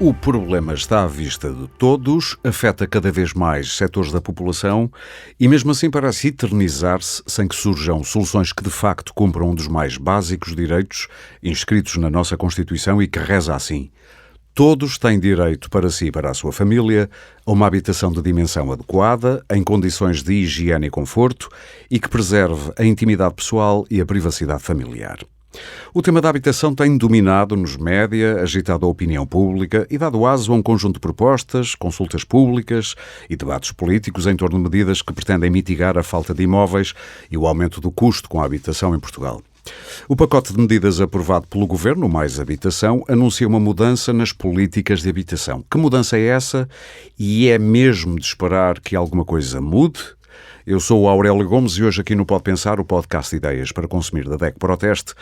O problema está à vista de todos, afeta cada vez mais setores da população e mesmo assim parece eternizar-se sem que surjam soluções que de facto cumpram um dos mais básicos direitos inscritos na nossa Constituição e que reza assim: todos têm direito para si e para a sua família a uma habitação de dimensão adequada, em condições de higiene e conforto e que preserve a intimidade pessoal e a privacidade familiar. O tema da habitação tem dominado nos média, agitado a opinião pública e dado aso a um conjunto de propostas, consultas públicas e debates políticos em torno de medidas que pretendem mitigar a falta de imóveis e o aumento do custo com a habitação em Portugal. O pacote de medidas aprovado pelo Governo, Mais Habitação, anuncia uma mudança nas políticas de habitação. Que mudança é essa? E é mesmo de esperar que alguma coisa mude? Eu sou o Aurélio Gomes e hoje aqui no Pode Pensar, o podcast de ideias para consumir da DEC Proteste,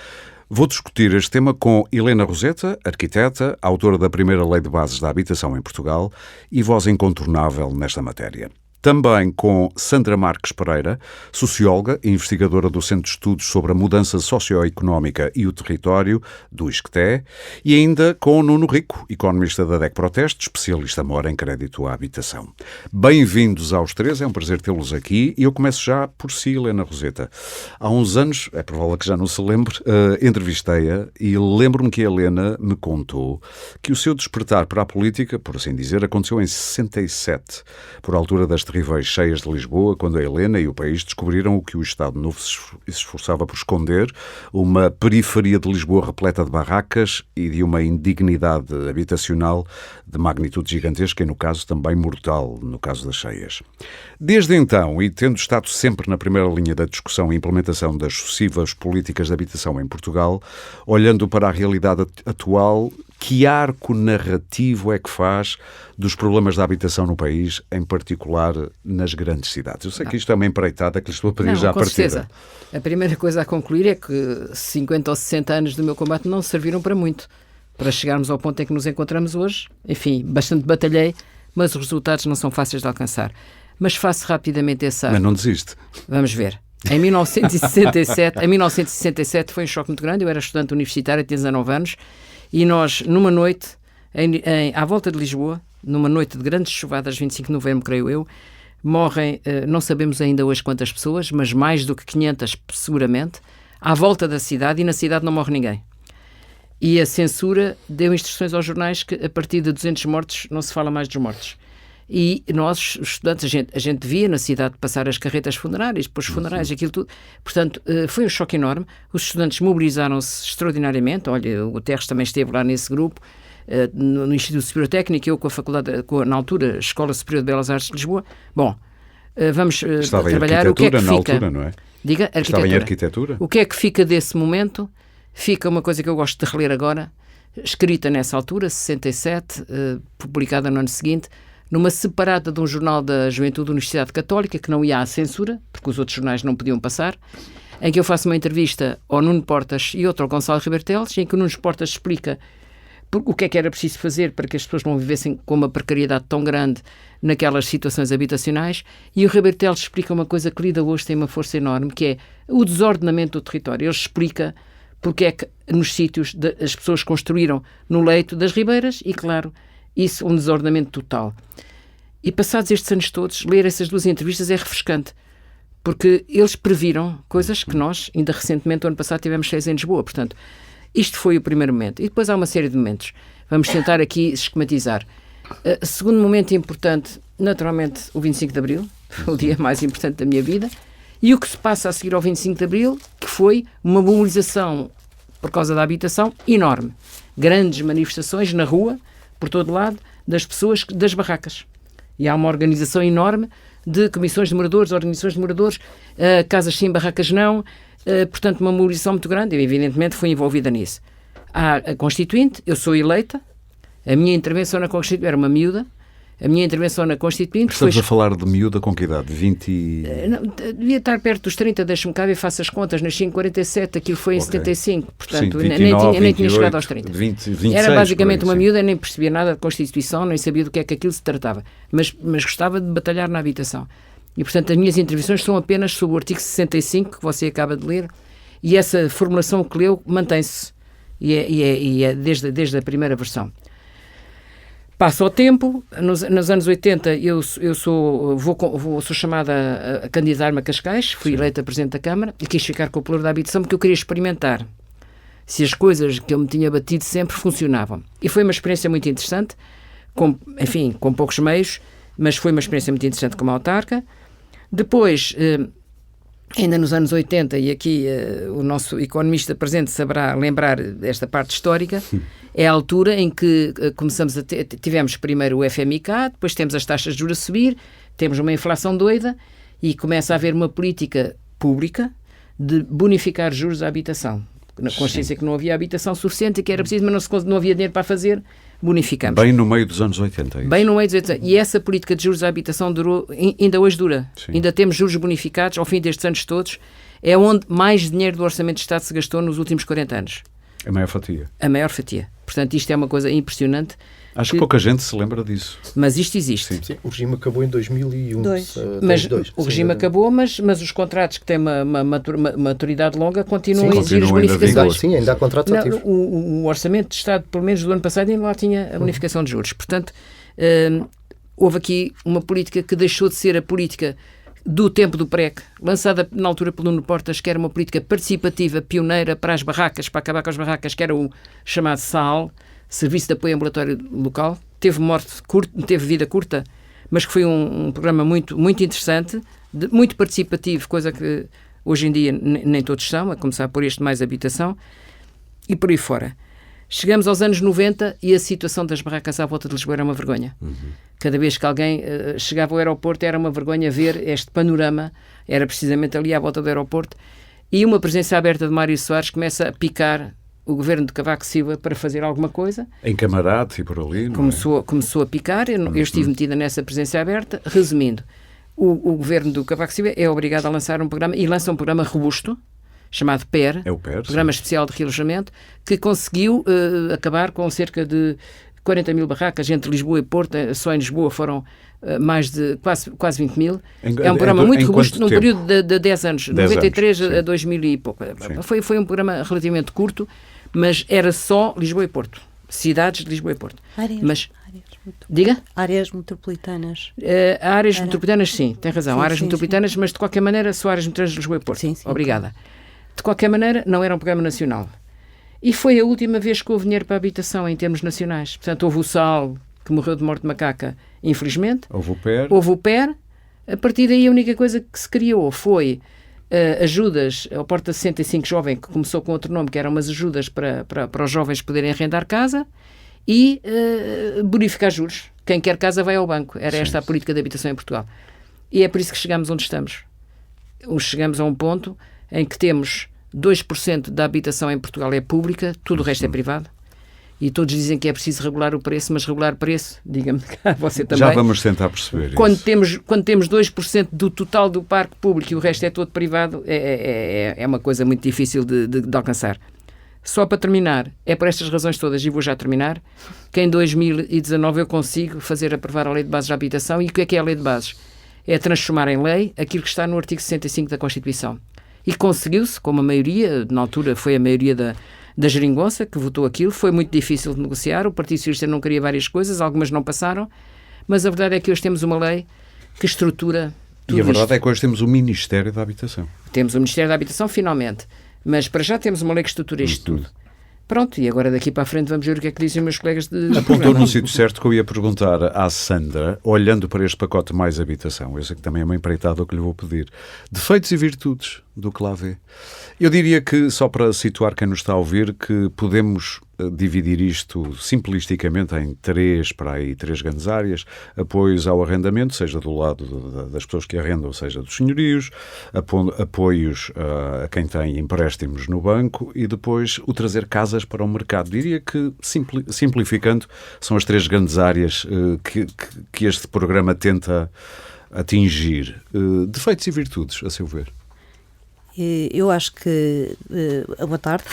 vou discutir este tema com Helena Roseta, arquiteta, autora da primeira Lei de Bases da Habitação em Portugal e voz incontornável nesta matéria. Também com Sandra Marques Pereira, socióloga e investigadora do Centro de Estudos sobre a Mudança Socioeconómica e o Território, do ISCTE, e ainda com Nuno Rico, economista da DEC Proteste, especialista mora em crédito à habitação. Bem-vindos aos três, é um prazer tê-los aqui e eu começo já por si, Helena Roseta. Há uns anos, é provável que já não se lembre, entrevistei-a e lembro-me que a Helena me contou que o seu despertar para a política, por assim dizer, aconteceu em 67, por altura das terríveis cheias de Lisboa, quando a Helena e o país descobriram o que o Estado Novo se esforçava por esconder, uma periferia de Lisboa repleta de barracas e de uma indignidade habitacional de magnitude gigantesca e, no caso, também mortal, no caso das cheias. Desde então, e tendo estado sempre na primeira linha da discussão e implementação das sucessivas políticas de habitação em Portugal, olhando para a realidade atual, que arco narrativo é que faz dos problemas da habitação no país, em particular nas grandes cidades? Eu sei que isto é uma empreitada que lhe estou a pedir já à partida. Com certeza. A primeira coisa a concluir é que 50 ou 60 anos do meu combate não serviram para muito, para chegarmos ao ponto em que nos encontramos hoje. Enfim, bastante batalhei, mas os resultados não são fáceis de alcançar. Mas faço rapidamente essa... Mas não desiste. Vamos ver. Em 1967 foi um choque muito grande. Eu era estudante universitário, tinha 19 anos, e nós, numa noite, à volta de Lisboa, numa noite de grandes chuvadas, 25 de novembro, creio eu, morrem, não sabemos ainda hoje quantas pessoas, mas mais do que 500 seguramente, à volta da cidade, e na cidade não morre ninguém. E a censura deu instruções aos jornais que a partir de 200 mortos não se fala mais dos mortos. E nós, os estudantes, a gente via na cidade passar as carretas funerárias, depois funerais, aquilo tudo. Portanto, foi um choque enorme. Os estudantes mobilizaram-se extraordinariamente. Olha, o Terres também esteve lá nesse grupo, no Instituto Superior Técnico, eu com a faculdade, na altura, Escola Superior de Belas Artes de Lisboa. Bom, vamos trabalhar o que é que na fica. Altura, não é? Diga, arquitetura. Estava em arquitetura. O que é que fica desse momento? Fica uma coisa que eu gosto de reler agora, escrita nessa altura, 67, publicada no ano seguinte, numa separada de um jornal da Juventude da Universidade Católica, que não ia à censura, porque os outros jornais não podiam passar, em que eu faço uma entrevista ao Nuno Portas e outra ao Gonçalo Ribeiro Teles, em que o Nuno Portas explica o que era preciso fazer para que as pessoas não vivessem com uma precariedade tão grande naquelas situações habitacionais, e o Ribeiro Teles explica uma coisa que lida hoje tem uma força enorme, que é o desordenamento do território. Ele explica porque é que nos sítios as pessoas construíram no leito das ribeiras e, claro, isso um desordenamento total. E passados estes anos todos, ler essas duas entrevistas é refrescante, porque eles previram coisas que nós, ainda recentemente, o ano passado, tivemos 6 em Lisboa. Portanto, isto foi o primeiro momento. E depois há uma série de momentos. Vamos tentar aqui esquematizar. Segundo momento importante, naturalmente, o 25 de Abril, o dia mais importante da minha vida, e o que se passa a seguir ao 25 de Abril, que foi uma mobilização por causa da habitação enorme. Grandes manifestações na rua, por todo lado, das pessoas das barracas. E há uma organização enorme de comissões de moradores, organizações de moradores, casas sim, barracas não, portanto uma mobilização muito grande. Eu evidentemente fui envolvida nisso. Há a Constituinte, eu sou eleita, a minha intervenção na Constituinte era uma miúda, a minha intervenção na Constituinte Estamos a falar de miúda com que idade? 20... Não, devia estar perto dos 30, deixa-me cá ver, faço as contas, nasci em 47, aquilo foi em 75, portanto, sim, 29, nem tinha chegado aos 30. 26, era basicamente uma miúda, nem percebia nada de Constituição, nem sabia do que é que aquilo se tratava, mas gostava de batalhar na habitação. E, portanto, as minhas intervenções são apenas sobre o artigo 65, que você acaba de ler, e essa formulação que leu mantém-se, e é desde a primeira versão. Passa o tempo, nos anos 80 eu sou chamada a candidatar-me a Cascais, fui eleita Presidente da Câmara e quis ficar com o pluro da habitação porque eu queria experimentar se as coisas que eu me tinha batido sempre funcionavam. E foi uma experiência muito interessante, com poucos meios, mas foi uma experiência muito interessante como autarca. Depois, ainda nos anos 80, e aqui o nosso economista presente saberá lembrar desta parte histórica, é a altura em que tivemos primeiro o FMIK, depois temos as taxas de juros a subir, temos uma inflação doida e começa a haver uma política pública de bonificar juros à habitação. Na consciência que não havia habitação suficiente e que era preciso, mas não havia dinheiro para fazer, bonificamos. Bem no meio dos anos 80. Bem no meio dos 80. E essa política de juros à habitação ainda hoje dura. Sim. Ainda temos juros bonificados ao fim destes anos todos. É onde mais dinheiro do Orçamento de Estado se gastou nos últimos 40 anos. A maior fatia. A maior fatia. Portanto, isto é uma coisa impressionante. Acho que pouca gente se lembra disso. Mas isto existe. Sim, o regime acabou em 2001. O regime acabou, mas os contratos que têm uma maturidade longa continuam a exigir as bonificações. Sim, ainda há contratos ativos. O Orçamento de Estado, pelo menos do ano passado, ainda lá tinha a bonificação de juros. Portanto, houve aqui uma política que deixou de ser a política do tempo do PREC, lançada na altura pelo Nuno Portas, que era uma política participativa, pioneira para as barracas, para acabar com as barracas, que era o chamado SAL, Serviço de Apoio Ambulatório Local. Teve vida curta, mas que foi um programa muito, muito interessante, muito participativo, coisa que hoje em dia nem todos são, a começar por este mais habitação, e por aí fora. Chegamos aos anos 90 e a situação das barracas à volta de Lisboa era uma vergonha. Cada vez que alguém chegava ao aeroporto era uma vergonha ver este panorama, era precisamente ali à volta do aeroporto, e uma presença aberta de Mário Soares começa a picar o governo de Cavaco Silva para fazer alguma coisa. Em Camarate e por ali, não começou a picar, eu estive metida nessa presença aberta. Resumindo, o governo do Cavaco Silva é obrigado a lançar um programa, e lança um programa robusto, chamado PER, Programa Especial de Realojamento, que conseguiu acabar com cerca de 40 mil barracas entre Lisboa e Porto. Só em Lisboa foram mais de quase 20 mil. É um programa muito robusto, num período de 10 anos, 93 a 2000 e pouco. Foi um programa relativamente curto, mas era só Lisboa e Porto. Cidades de Lisboa e Porto. Áreas metropolitanas. Áreas metropolitanas, sim, tem razão. Áreas metropolitanas, mas de qualquer maneira só áreas metropolitanas de Lisboa e Porto. Sim, obrigada. De qualquer maneira, não era um programa nacional. E foi a última vez que houve dinheiro para a habitação em termos nacionais. Portanto, houve o SAL, que morreu de morte de macaca, infelizmente. Houve o PER. A partir daí, a única coisa que se criou foi ajudas ao Porta 65 Jovem, que começou com outro nome, que eram umas ajudas para os jovens poderem arrendar casa, e bonificar juros. Quem quer casa vai ao banco. Era esta a política de habitação em Portugal. E é por isso que chegamos onde estamos. Chegamos a um ponto em que temos 2% da habitação em Portugal é pública, tudo o resto é privado. E todos dizem que é preciso regular o preço, mas regular o preço, diga-me cá, você também. Já vamos tentar perceber quando isso. Quando temos 2% do total do parque público e o resto é todo privado, é uma coisa muito difícil de alcançar. Só para terminar, é por estas razões todas, e vou já terminar, que em 2019 eu consigo fazer aprovar a Lei de Bases da Habitação. E o que é a Lei de Bases? É transformar em lei aquilo que está no artigo 65 da Constituição. E conseguiu-se, com uma maioria, na altura foi a maioria da Geringonça, que votou aquilo. Foi muito difícil de negociar, o Partido Socialista não queria várias coisas, algumas não passaram, mas a verdade é que hoje temos uma lei que estrutura tudo. E a verdade é que hoje temos o Ministério da Habitação. Temos o Ministério da Habitação, finalmente. Mas para já temos uma lei que estrutura isto tudo. Pronto, e agora daqui para a frente vamos ver o que é que dizem os meus colegas de... Apontou num sítio certo que eu ia perguntar à Sandra, olhando para este pacote mais habitação, eu sei que também é uma empreitada que lhe vou pedir, defeitos e virtudes do que lá vê. Eu diria que, só para situar quem nos está a ouvir, que podemos dividir isto simplisticamente em três grandes áreas: apoios ao arrendamento, seja do lado das pessoas que arrendam, seja dos senhorios, apoios a quem tem empréstimos no banco, e depois o trazer casas para o mercado. Diria que, simplificando, são as três grandes áreas que este programa tenta atingir. Defeitos e virtudes, a seu ver? Eu acho que... boa tarde.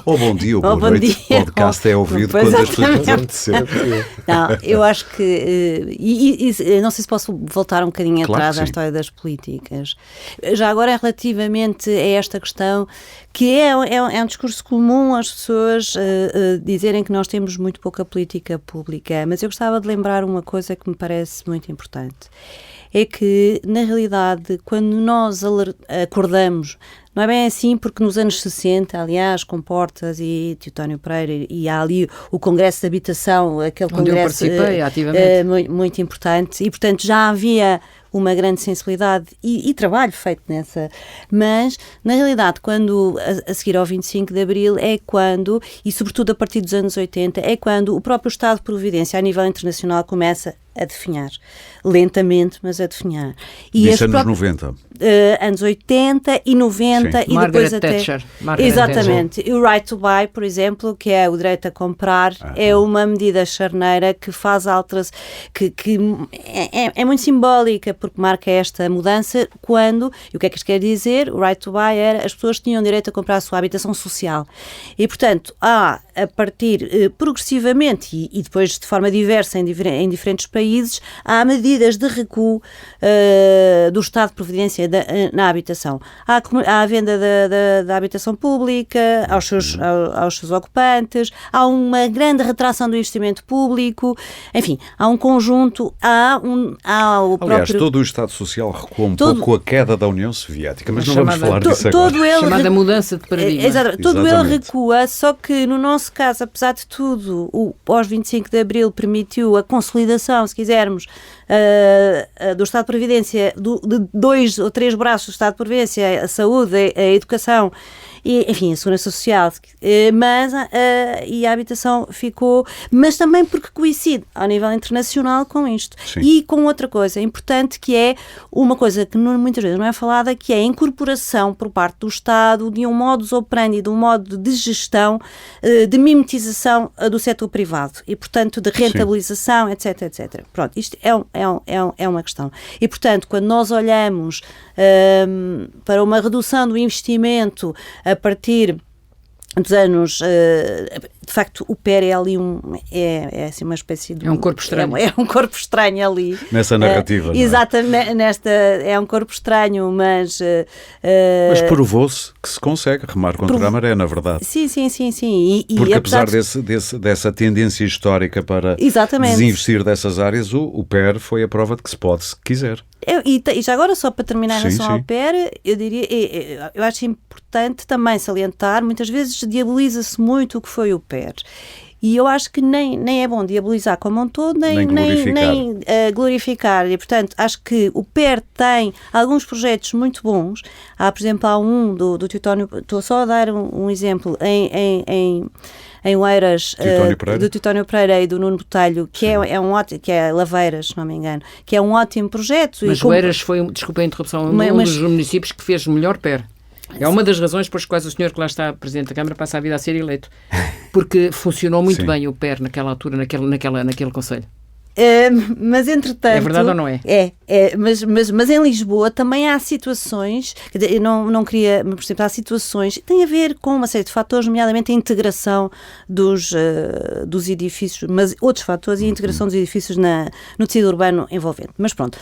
Ou bom dia, ou boa noite. O podcast é ouvido quando as pessoas acontecer. Não, eu acho que... não sei se posso voltar um bocadinho atrás à história das políticas. Já agora, relativamente a esta questão, que é um discurso comum as pessoas dizerem que nós temos muito pouca política pública, mas eu gostava de lembrar uma coisa que me parece muito importante. É que, na realidade, quando nós acordamos, não é bem assim, porque nos anos 60, aliás, com Portas e Teutónio Pereira, e há ali o Congresso de Habitação, aquele onde congresso eu participei ativamente. Muito importante, e portanto já havia uma grande sensibilidade e trabalho feito nessa, mas na realidade quando a seguir ao 25 de Abril é quando, e sobretudo a partir dos anos 80, é quando o próprio Estado de Providência a nível internacional começa a definhar, lentamente, mas a definhar. E isso anos 90. Anos 80 e 90 Sim. e Margaret depois até... Thatcher. Exatamente. E o right to buy, por exemplo, que é o direito a comprar, é uma medida charneira que faz alteração, que é muito simbólica, porque marca esta mudança quando, e o que é que isto quer dizer? O right to buy era as pessoas tinham direito a comprar a sua habitação social. E, portanto, a partir progressivamente e depois de forma diversa em diferentes países, há medidas de recuo do Estado de Providência na habitação. Há a venda da habitação pública aos seus ocupantes, há uma grande retração do investimento público, enfim, há um conjunto, há o próprio... Aliás, todo o Estado Social recuou pouco com a queda da União Soviética, mas não vamos falar disso agora. Chamada mudança de paradigma. Exatamente. Todo ele recua, só que no nosso caso, apesar de tudo, o pós-25 de Abril permitiu a consolidação, se quisermos, do Estado de Previdência, de 2 ou 3 braços do Estado de Previdência, a saúde, a educação e, enfim, a segurança social, e a habitação ficou, mas também porque coincide ao nível internacional com isto. Sim. E com outra coisa importante, que é uma coisa que muitas vezes não é falada, que é a incorporação por parte do Estado de um modus operandi, de um modo de gestão, de mimetização do setor privado e, portanto, de rentabilização, etc, etc. Pronto, isto é uma questão. E, portanto, quando nós olhamos para uma redução do investimento a partir dos anos, de facto, o PER é ali assim uma espécie de... É um corpo estranho. É um corpo estranho ali. Nessa narrativa, exatamente, é um corpo estranho, mas... mas provou-se que se consegue remar contra a maré, na verdade. Sim. Porque apesar dessa tendência histórica para desinvestir dessas áreas, o PER foi a prova de que se pode, se quiser. E já agora, só para terminar em relação ao PER, eu acho importante também salientar, muitas vezes diaboliza-se muito o que foi o PER. E eu acho que nem é bom diabolizar como um todo, nem glorificar. E, portanto, acho que o PER tem alguns projetos muito bons. Há, por exemplo, do Teutónio, estou só a dar um exemplo, em Oeiras, do Teutónio Pereira e do Nuno Botelho, que é um ótimo, que é Laveiras, se não me engano, que é um ótimo projeto. Mas Oeiras foi, desculpa a interrupção, um dos municípios que fez melhor PER. É uma das razões pelas quais o senhor que lá está Presidente da Câmara passa a vida a ser eleito. Porque funcionou muito bem o PER naquela altura, naquele concelho. Mas entretanto... É verdade ou não é? Mas em Lisboa também há situações, quer dizer, eu não queria, por exemplo, há situações que têm a ver com uma série de fatores, nomeadamente a integração dos edifícios, mas outros fatores e a integração dos edifícios no tecido urbano envolvente. Mas pronto,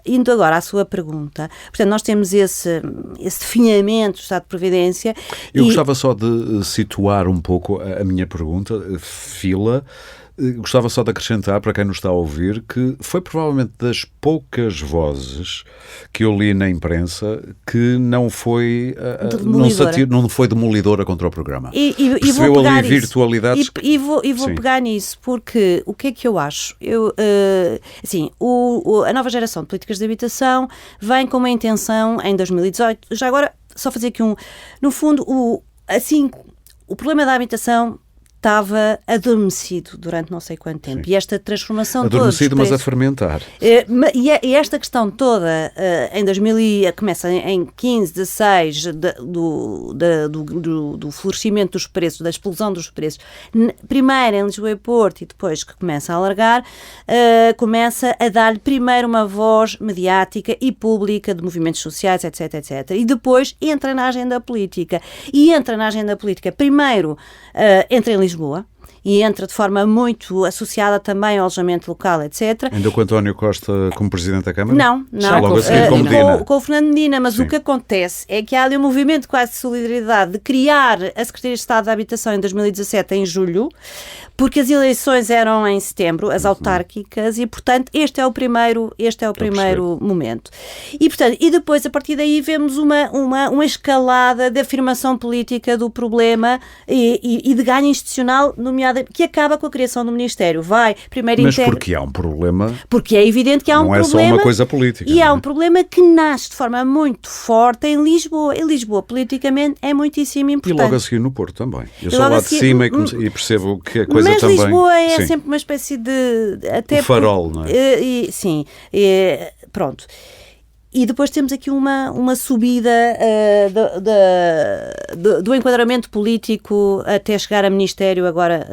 indo agora à sua pergunta, portanto, nós temos esse definhamento do Estado de Previdência. Eu gostava só de situar um pouco a minha pergunta, Fila. Gostava só de acrescentar, para quem nos está a ouvir, que foi provavelmente das poucas vozes que eu li na imprensa que não foi demolidora contra o programa. Percebeu ali virtualidades. E vou pegar nisso, porque o que é que eu acho? A nova geração de políticas de habitação vem com uma intenção em 2018. Já agora, só fazer aqui no fundo, o problema da habitação estava adormecido durante não sei quanto tempo. Sim. E esta transformação adormecido, mas a fermentar. E esta questão toda, em 2000, começa em 15, 16, do florescimento dos preços, da explosão dos preços, primeiro em Lisboa e Porto, e depois que começa a alargar, começa a dar-lhe primeiro uma voz mediática e pública de movimentos sociais, etc, etc. E depois entra na agenda política. E entra na agenda política, primeiro, entra em Lisboa, e entra de forma muito associada também ao alojamento local, etc. Ainda com António Costa como Presidente da Câmara? Não. Logo a seguir com Medina. Com o Fernando Medina, mas Sim. o que acontece é que há ali um movimento quase de solidariedade de criar a Secretaria de Estado da Habitação em 2017, em julho, porque as eleições eram em setembro, as autárquicas, e portanto este é o primeiro momento. E portanto, e depois a partir daí vemos uma escalada de afirmação política do problema e de ganho institucional, nomeada, que acaba com a criação do Ministério. Mas porque há um problema. Porque é evidente que há um problema. Não é só uma coisa política. E há um problema que nasce de forma muito forte em Lisboa. E Lisboa, politicamente, é muitíssimo importante. E logo a seguir no Porto também. Eu sou lá de cima e percebo que a coisa mas também... Mas Lisboa é Sim. sempre uma espécie de... Até o farol, não é? Sim. Pronto. E depois temos aqui uma subida do enquadramento político até chegar a Ministério agora,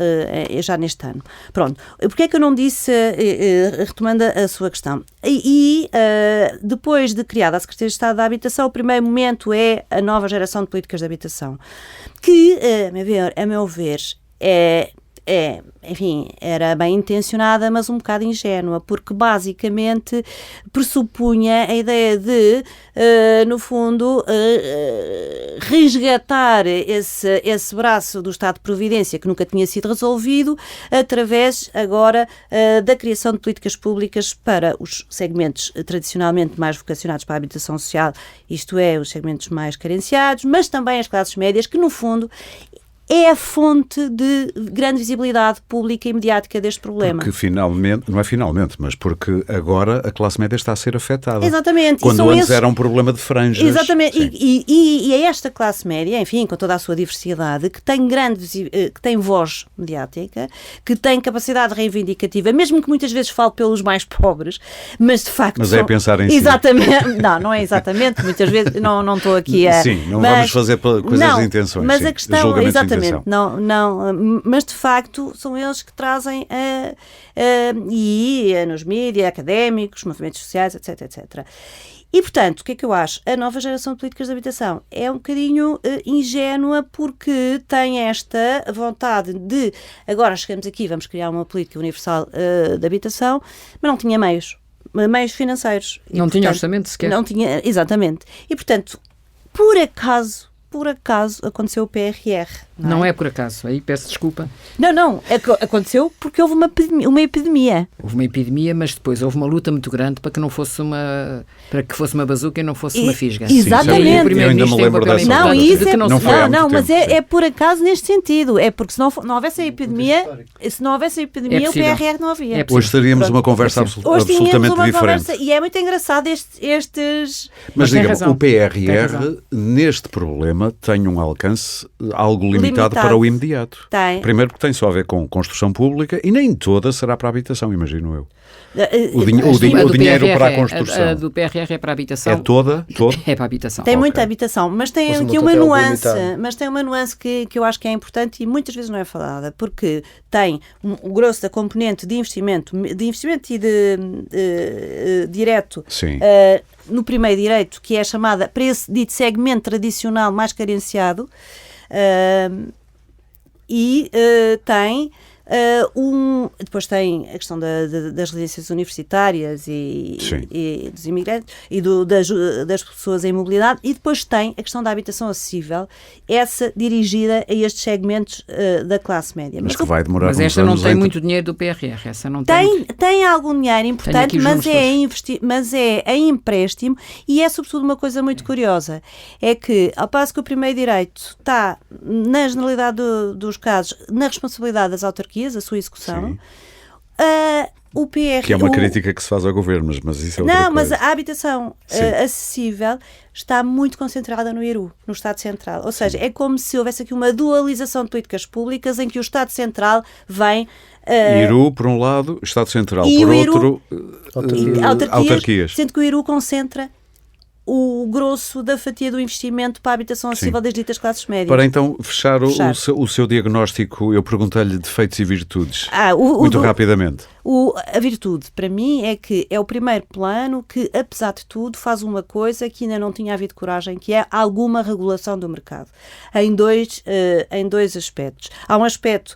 já neste ano. Pronto. Porquê é que eu não disse, retomando a sua questão? Depois de criada a Secretaria de Estado da Habitação, o primeiro momento é a nova geração de políticas de habitação, que, a meu ver, enfim, era bem intencionada, mas um bocado ingênua, porque basicamente pressupunha a ideia de, no fundo, resgatar esse braço do Estado de Providência que nunca tinha sido resolvido, através agora da criação de políticas públicas para os segmentos tradicionalmente mais vocacionados para a habitação social, isto é, os segmentos mais carenciados, mas também as classes médias, que no fundo é a fonte de grande visibilidade pública e mediática deste problema. Porque finalmente, não é finalmente, mas porque agora a classe média está a ser afetada. Exatamente. Quando antes era um problema de franjas. Exatamente. E é esta classe média, enfim, com toda a sua diversidade, que tem voz mediática, que tem capacidade reivindicativa, mesmo que muitas vezes fale pelos mais pobres, mas de facto... Mas é pensar em exatamente. Si. Não é exatamente, muitas vezes não estou aqui a... Sim, não vamos fazer coisas de intenções. Mas sim, a questão, exatamente, não, mas de facto são eles que trazem nos mídias, académicos, movimentos sociais, etc. E, portanto, o que é que eu acho? A nova geração de políticas de habitação é um bocadinho ingênua, porque tem esta vontade de, agora chegamos aqui, vamos criar uma política universal de habitação, mas não tinha meios financeiros. Não tinha orçamento sequer. Não tinha, exatamente. E, portanto, por acaso aconteceu o PRR. Não é por acaso, aí peço desculpa. Não, aconteceu porque houve uma epidemia. Houve uma epidemia, mas depois houve uma luta muito grande para que não fosse para que fosse uma bazuca e não fosse uma fisga. Exatamente. Sim, eu ainda me lembro dessa. Não, mas é por acaso neste sentido. É porque se não houvesse a epidemia, o PRR não havia. Hoje teríamos uma conversa absolutamente diferente. E é muito engraçado estes... Mas diga-me, o PRR, neste problema, tem um alcance algo limitado para o imediato. Tem. Primeiro porque tem só a ver com construção pública e nem toda será para a habitação, imagino eu. O dinheiro para a construção. A do PRR é para a habitação. É toda? É para a habitação. Tem muita habitação, mas tem aqui uma nuance. Mas tem uma nuance que eu acho que é importante e muitas vezes não é falada, porque tem o grosso da componente de investimento e de direto no primeiro direito, que é chamada para esse dito segmento tradicional mais carenciado, tem depois tem a questão das residências universitárias e dos imigrantes e das pessoas em mobilidade, e depois tem a questão da habitação acessível, essa dirigida a estes segmentos da classe média. Mas que vai demorar Mas esta não tem muito dinheiro do PRR, essa não tem algum dinheiro importante, mas é em empréstimo, e é sobretudo uma coisa muito curiosa, é que ao passo que o primeiro direito está, na generalidade dos casos, na responsabilidade das autarquias, a sua execução, o PRR... Que é uma crítica que se faz ao governo, mas isso é outra coisa. Não, mas a habitação acessível está muito concentrada no IRU, no Estado Central. Ou seja, é como se houvesse aqui uma dualização de políticas públicas em que o Estado Central vem... IRU, por um lado, Estado Central, por outro, autarquias. Sendo que o IRU concentra o grosso da fatia do investimento para a habitação acessível das ditas classes médias. Para então fechar. O seu diagnóstico, eu perguntei-lhe defeitos e virtudes, muito rapidamente. A virtude, para mim, é que é o primeiro plano que, apesar de tudo, faz uma coisa que ainda não tinha havido coragem, que é alguma regulação do mercado, em dois aspectos. Há um aspecto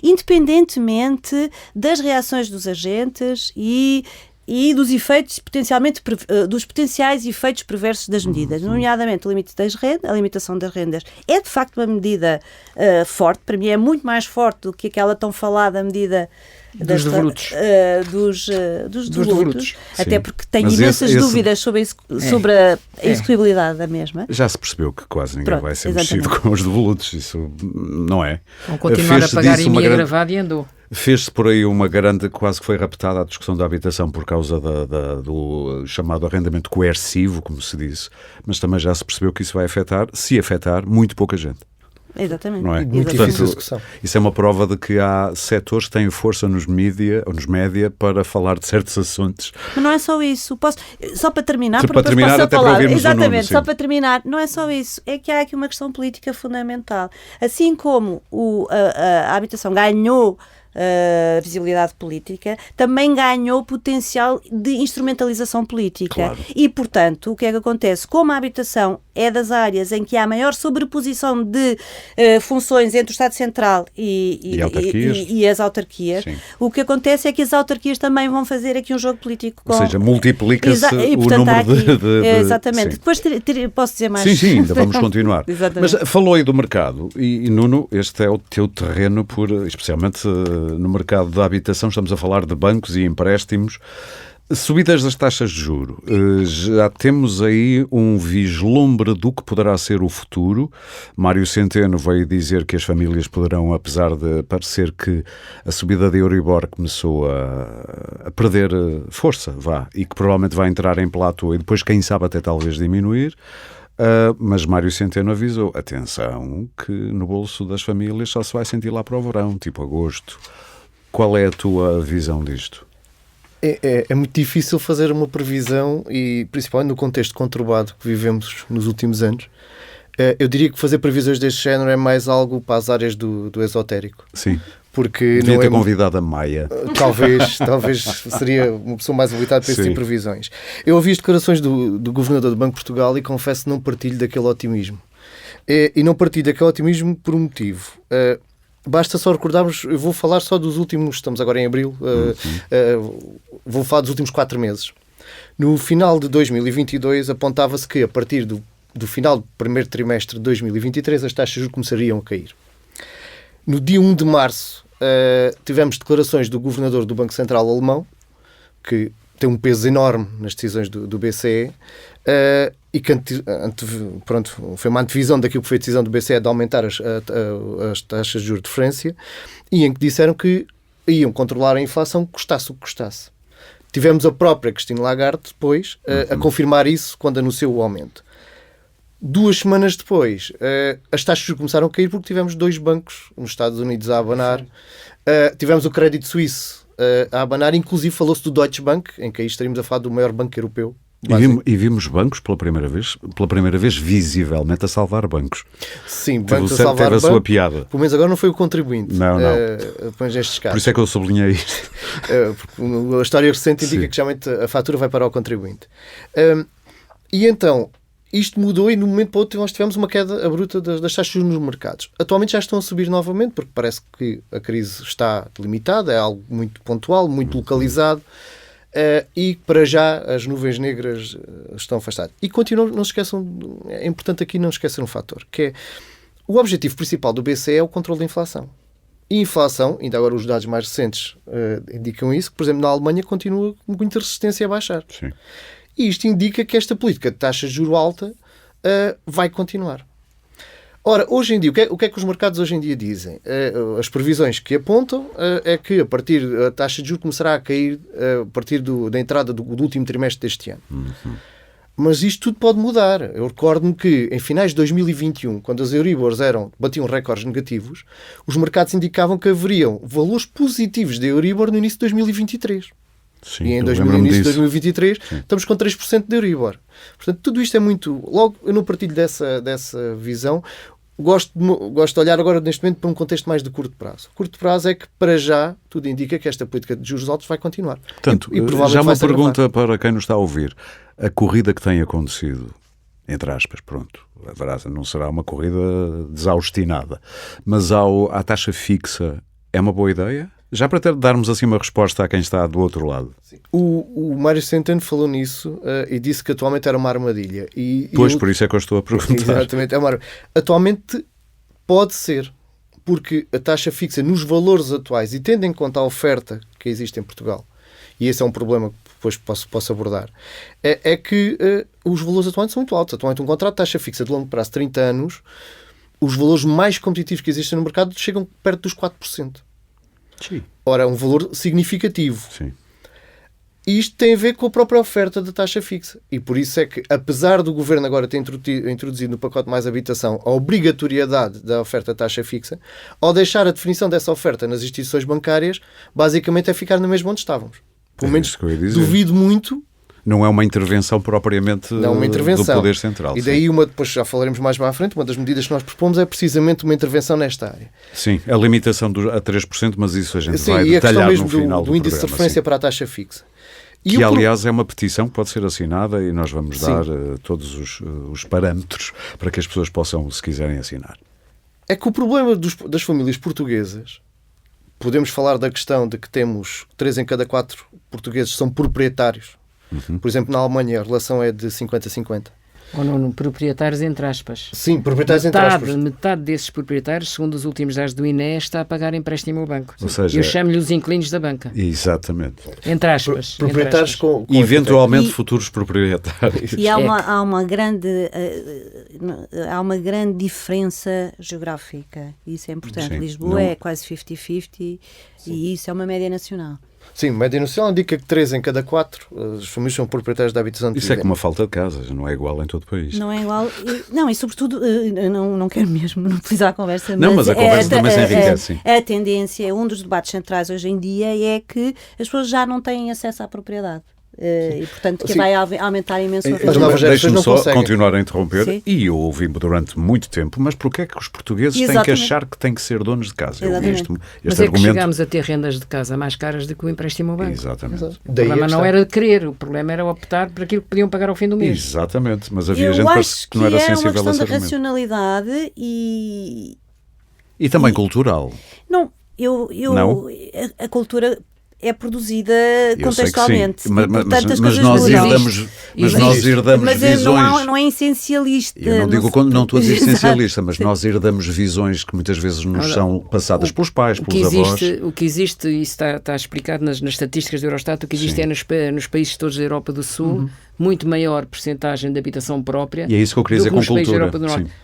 independentemente das reações dos agentes e dos efeitos dos potenciais efeitos perversos das medidas, nomeadamente a limitação das rendas. É de facto uma medida forte, para mim é muito mais forte do que aquela tão falada medida dos devolutos. Dos devolutos. Até porque tenho Mas imensas dúvidas sobre a execuibilidade da mesma. Já se percebeu que quase ninguém vai ser mexido com os devolutos, isso não é? Vão continuar a pagar IMI agravado e andou. Fez-se por aí uma grande, quase que foi raptada a discussão da habitação por causa do chamado arrendamento coercivo, como se disse, mas também já se percebeu que isso vai afetar, se afetar, muito pouca gente. Exatamente. Não é? Muito difícil a discussão. Isso é uma prova de que há setores que têm força nos média para falar de certos assuntos. Mas não é só isso. Só para terminar, para terminar até para ouvirmos exatamente, o Nuno, só para terminar, não é só isso. É que há aqui uma questão política fundamental. Assim como a habitação ganhou visibilidade política, também ganhou potencial de instrumentalização política. Claro. E, portanto, o que é que acontece? Como a habitação é das áreas em que há maior sobreposição de funções entre o Estado Central e as autarquias, sim, o que acontece é que as autarquias também vão fazer aqui um jogo político. Ou seja, multiplica-se o número de... Exatamente. Sim. Depois posso dizer mais. Sim, ainda vamos continuar. Exatamente. Mas falou aí do mercado e Nuno, este é o teu terreno, especialmente no mercado da habitação, estamos a falar de bancos e empréstimos. Subidas das taxas de juro, já temos aí um vislumbre do que poderá ser o futuro. Mário Centeno veio dizer que as famílias poderão, apesar de parecer que a subida da Euribor começou a perder força, e que provavelmente vai entrar em platô e depois, quem sabe, até talvez diminuir. Mas Mário Centeno avisou, atenção, que no bolso das famílias só se vai sentir lá para o verão, tipo agosto. Qual é a tua visão disto? É muito difícil fazer uma previsão e, principalmente no contexto conturbado que vivemos nos últimos anos, eu diria que fazer previsões deste género é mais algo para as áreas do esotérico. Sim. Porque devia ter convidado a Maia. Talvez seria uma pessoa mais habilitada para esse tipo de previsões. Eu ouvi as declarações do Governador do Banco de Portugal e confesso que não partilho daquele otimismo. E não partilho daquele otimismo por um motivo. Basta só recordarmos, eu vou falar só dos últimos, estamos agora em abril, vou falar dos últimos 4 meses. No final de 2022 apontava-se que a partir do final do primeiro trimestre de 2023 as taxas de juros começariam a cair. No dia 1 de março tivemos declarações do Governador do Banco Central Alemão, que tem um peso enorme nas decisões do BCE, e que foi uma antevisão daquilo que foi a decisão do BCE de aumentar as taxas de juros de referência, e em que disseram que iam controlar a inflação, custasse o que custasse. Tivemos a própria Christine Lagarde depois a confirmar isso quando anunciou o aumento. 2 semanas depois, as taxas de juros começaram a cair porque tivemos 2 bancos nos Estados Unidos a abanar. Tivemos o Crédito Suíço a abanar, inclusive falou-se do Deutsche Bank, em que aí estaríamos a falar do maior banco europeu. E vimos bancos pela primeira vez visivelmente a salvar bancos. Sim, bancos a salvar teve a bancos. Sua piada. Pelo menos agora não foi o contribuinte. Não. Nestes casos. Por isso é que eu sublinhei isto. A história recente indica que geralmente a fatura vai para o contribuinte. E então, isto mudou e no momento para o outro nós tivemos uma queda abrupta das taxas de juros nos mercados. Atualmente já estão a subir novamente porque parece que a crise está delimitada, é algo muito pontual, muito localizado. E para já as nuvens negras estão afastadas. E continuam, não se esqueçam, é importante aqui não esquecer um fator, que é o objetivo principal do BCE é o controle da inflação. E a inflação, ainda agora os dados mais recentes indicam isso, que por exemplo na Alemanha continua com muita resistência a baixar. Sim. E isto indica que esta política de taxa de juros alta vai continuar. Ora, hoje em dia, o que é que os mercados hoje em dia dizem? As previsões que apontam é que a taxa de juros começará a cair a partir da entrada do último trimestre deste ano. Mas isto tudo pode mudar. Eu recordo-me que em finais de 2021, quando as Euribors batiam recordes negativos, os mercados indicavam que haveriam valores positivos de Euribor no início de 2023. Sim, e em início de 2023 estamos com 3% de Euribor. Portanto, tudo isto é muito... Logo, eu não partilho dessa visão. Gosto de olhar agora, neste momento, para um contexto mais de curto prazo. Curto prazo é que, para já, tudo indica que esta política de juros altos vai continuar. Portanto, já uma pergunta para quem nos está a ouvir. A corrida que tem acontecido entre aspas, pronto, não será uma corrida desaustinada, mas à taxa fixa é uma boa ideia? Já para darmos assim uma resposta a quem está do outro lado. O Mário Centeno falou nisso e disse que atualmente era uma armadilha. Por isso é que eu estou a perguntar. Exatamente, atualmente pode ser, porque a taxa fixa nos valores atuais, e tendo em conta a oferta que existe em Portugal, e esse é um problema que depois posso abordar, é que os valores atuais são muito altos. Atualmente um contrato de taxa fixa de longo prazo, 30 anos, os valores mais competitivos que existem no mercado chegam perto dos 4%. Sim. Ora, é um valor significativo. Sim. E isto tem a ver com a própria oferta da taxa fixa. E por isso é que, apesar do Governo agora ter introduzido no pacote Mais Habitação a obrigatoriedade da oferta da taxa fixa, ao deixar a definição dessa oferta nas instituições bancárias, basicamente é ficar na mesma onde estávamos. Pelo menos duvido muito. Não é uma intervenção propriamente do Poder Central. E daí, depois já falaremos mais à frente, uma das medidas que nós propomos é precisamente uma intervenção nesta área. Sim, a limitação a 3%, mas isso a gente vai e detalhar a questão no final do índice de referência para a taxa fixa. Que, aliás, é uma petição que pode ser assinada e nós vamos dar todos os parâmetros para que as pessoas possam, se quiserem, assinar. É que o problema das famílias portuguesas, podemos falar da questão de que temos 3 em cada 4 portugueses são proprietários. Por exemplo, na Alemanha a relação é de 50-50. Ou não, proprietários entre aspas. Sim, proprietários entre aspas. Metade desses proprietários, segundo os últimos dados do INE, está a pagar empréstimo ao banco. Ou seja, eu chamo-lhe os inquilinos da banca. Exatamente. Entre aspas. Proprietários com eventualmente futuros proprietários. E há uma grande diferença geográfica. Isso é importante. Sim, Lisboa é quase 50-50 e isso é uma média nacional. Sim, a média nacional indica que 3 em cada 4 as famílias são proprietários da habitação de Isso é como uma falta de casas, não é igual em todo o país. Não é igual. Não, e sobretudo, não quero mesmo monopolizar a conversa, mas a conversa também se enriquece. A tendência, um dos debates centrais hoje em dia é que as pessoas já não têm acesso à propriedade. E portanto que vai aumentar imenso a Deixe-me só continuar a interromper. Sim. E eu ouvi-me durante muito tempo, mas porquê é que os portugueses têm que achar que têm que ser donos de casa? Eu ouvi este mas argumento. Que chegámos a ter rendas de casa mais caras do que o empréstimo ao banco. Exatamente. O problema não era querer, o problema era optar por aquilo que podiam pagar ao fim do mês. Exatamente, mas havia gente que não era sensível a esse argumento. Eu acho que é uma questão de racionalidade e também cultural. Não, a cultura é produzida contextualmente. Mas nós herdamos visões. Não é essencialista. Eu não estou a dizer essencialista, mas nós herdamos visões que muitas vezes nos são passadas pelos pais, pelos avós. O que existe, e isso está explicado nas estatísticas do Eurostat, o que existe é nos países todos da Europa do Sul, muito maior percentagem de habitação própria. E é isso que eu queria dizer com cultura.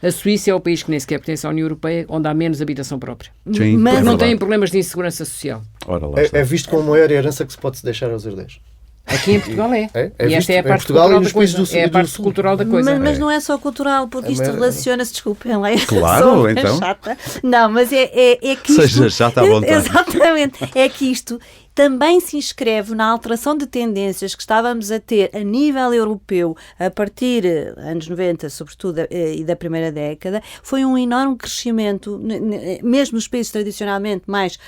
A Suíça é o país que nem sequer pertence à União Europeia, onde há menos habitação própria. Sim, mas não têm problemas de insegurança social. É visto como a maior herança que se pode deixar aos herdeiros. Aqui em Portugal é. E esta é a parte cultural da coisa. É a parte cultural da coisa. Mas não é só cultural, porque isto relaciona-se, desculpem lá. Claro, então. Chata. Não, mas é que isto... Seja chata à vontade. Exatamente. É que isto também se inscreve na alteração de tendências que estávamos a ter a nível europeu a partir anos 90, sobretudo, e da primeira década. Foi um enorme crescimento, mesmo nos países tradicionalmente mais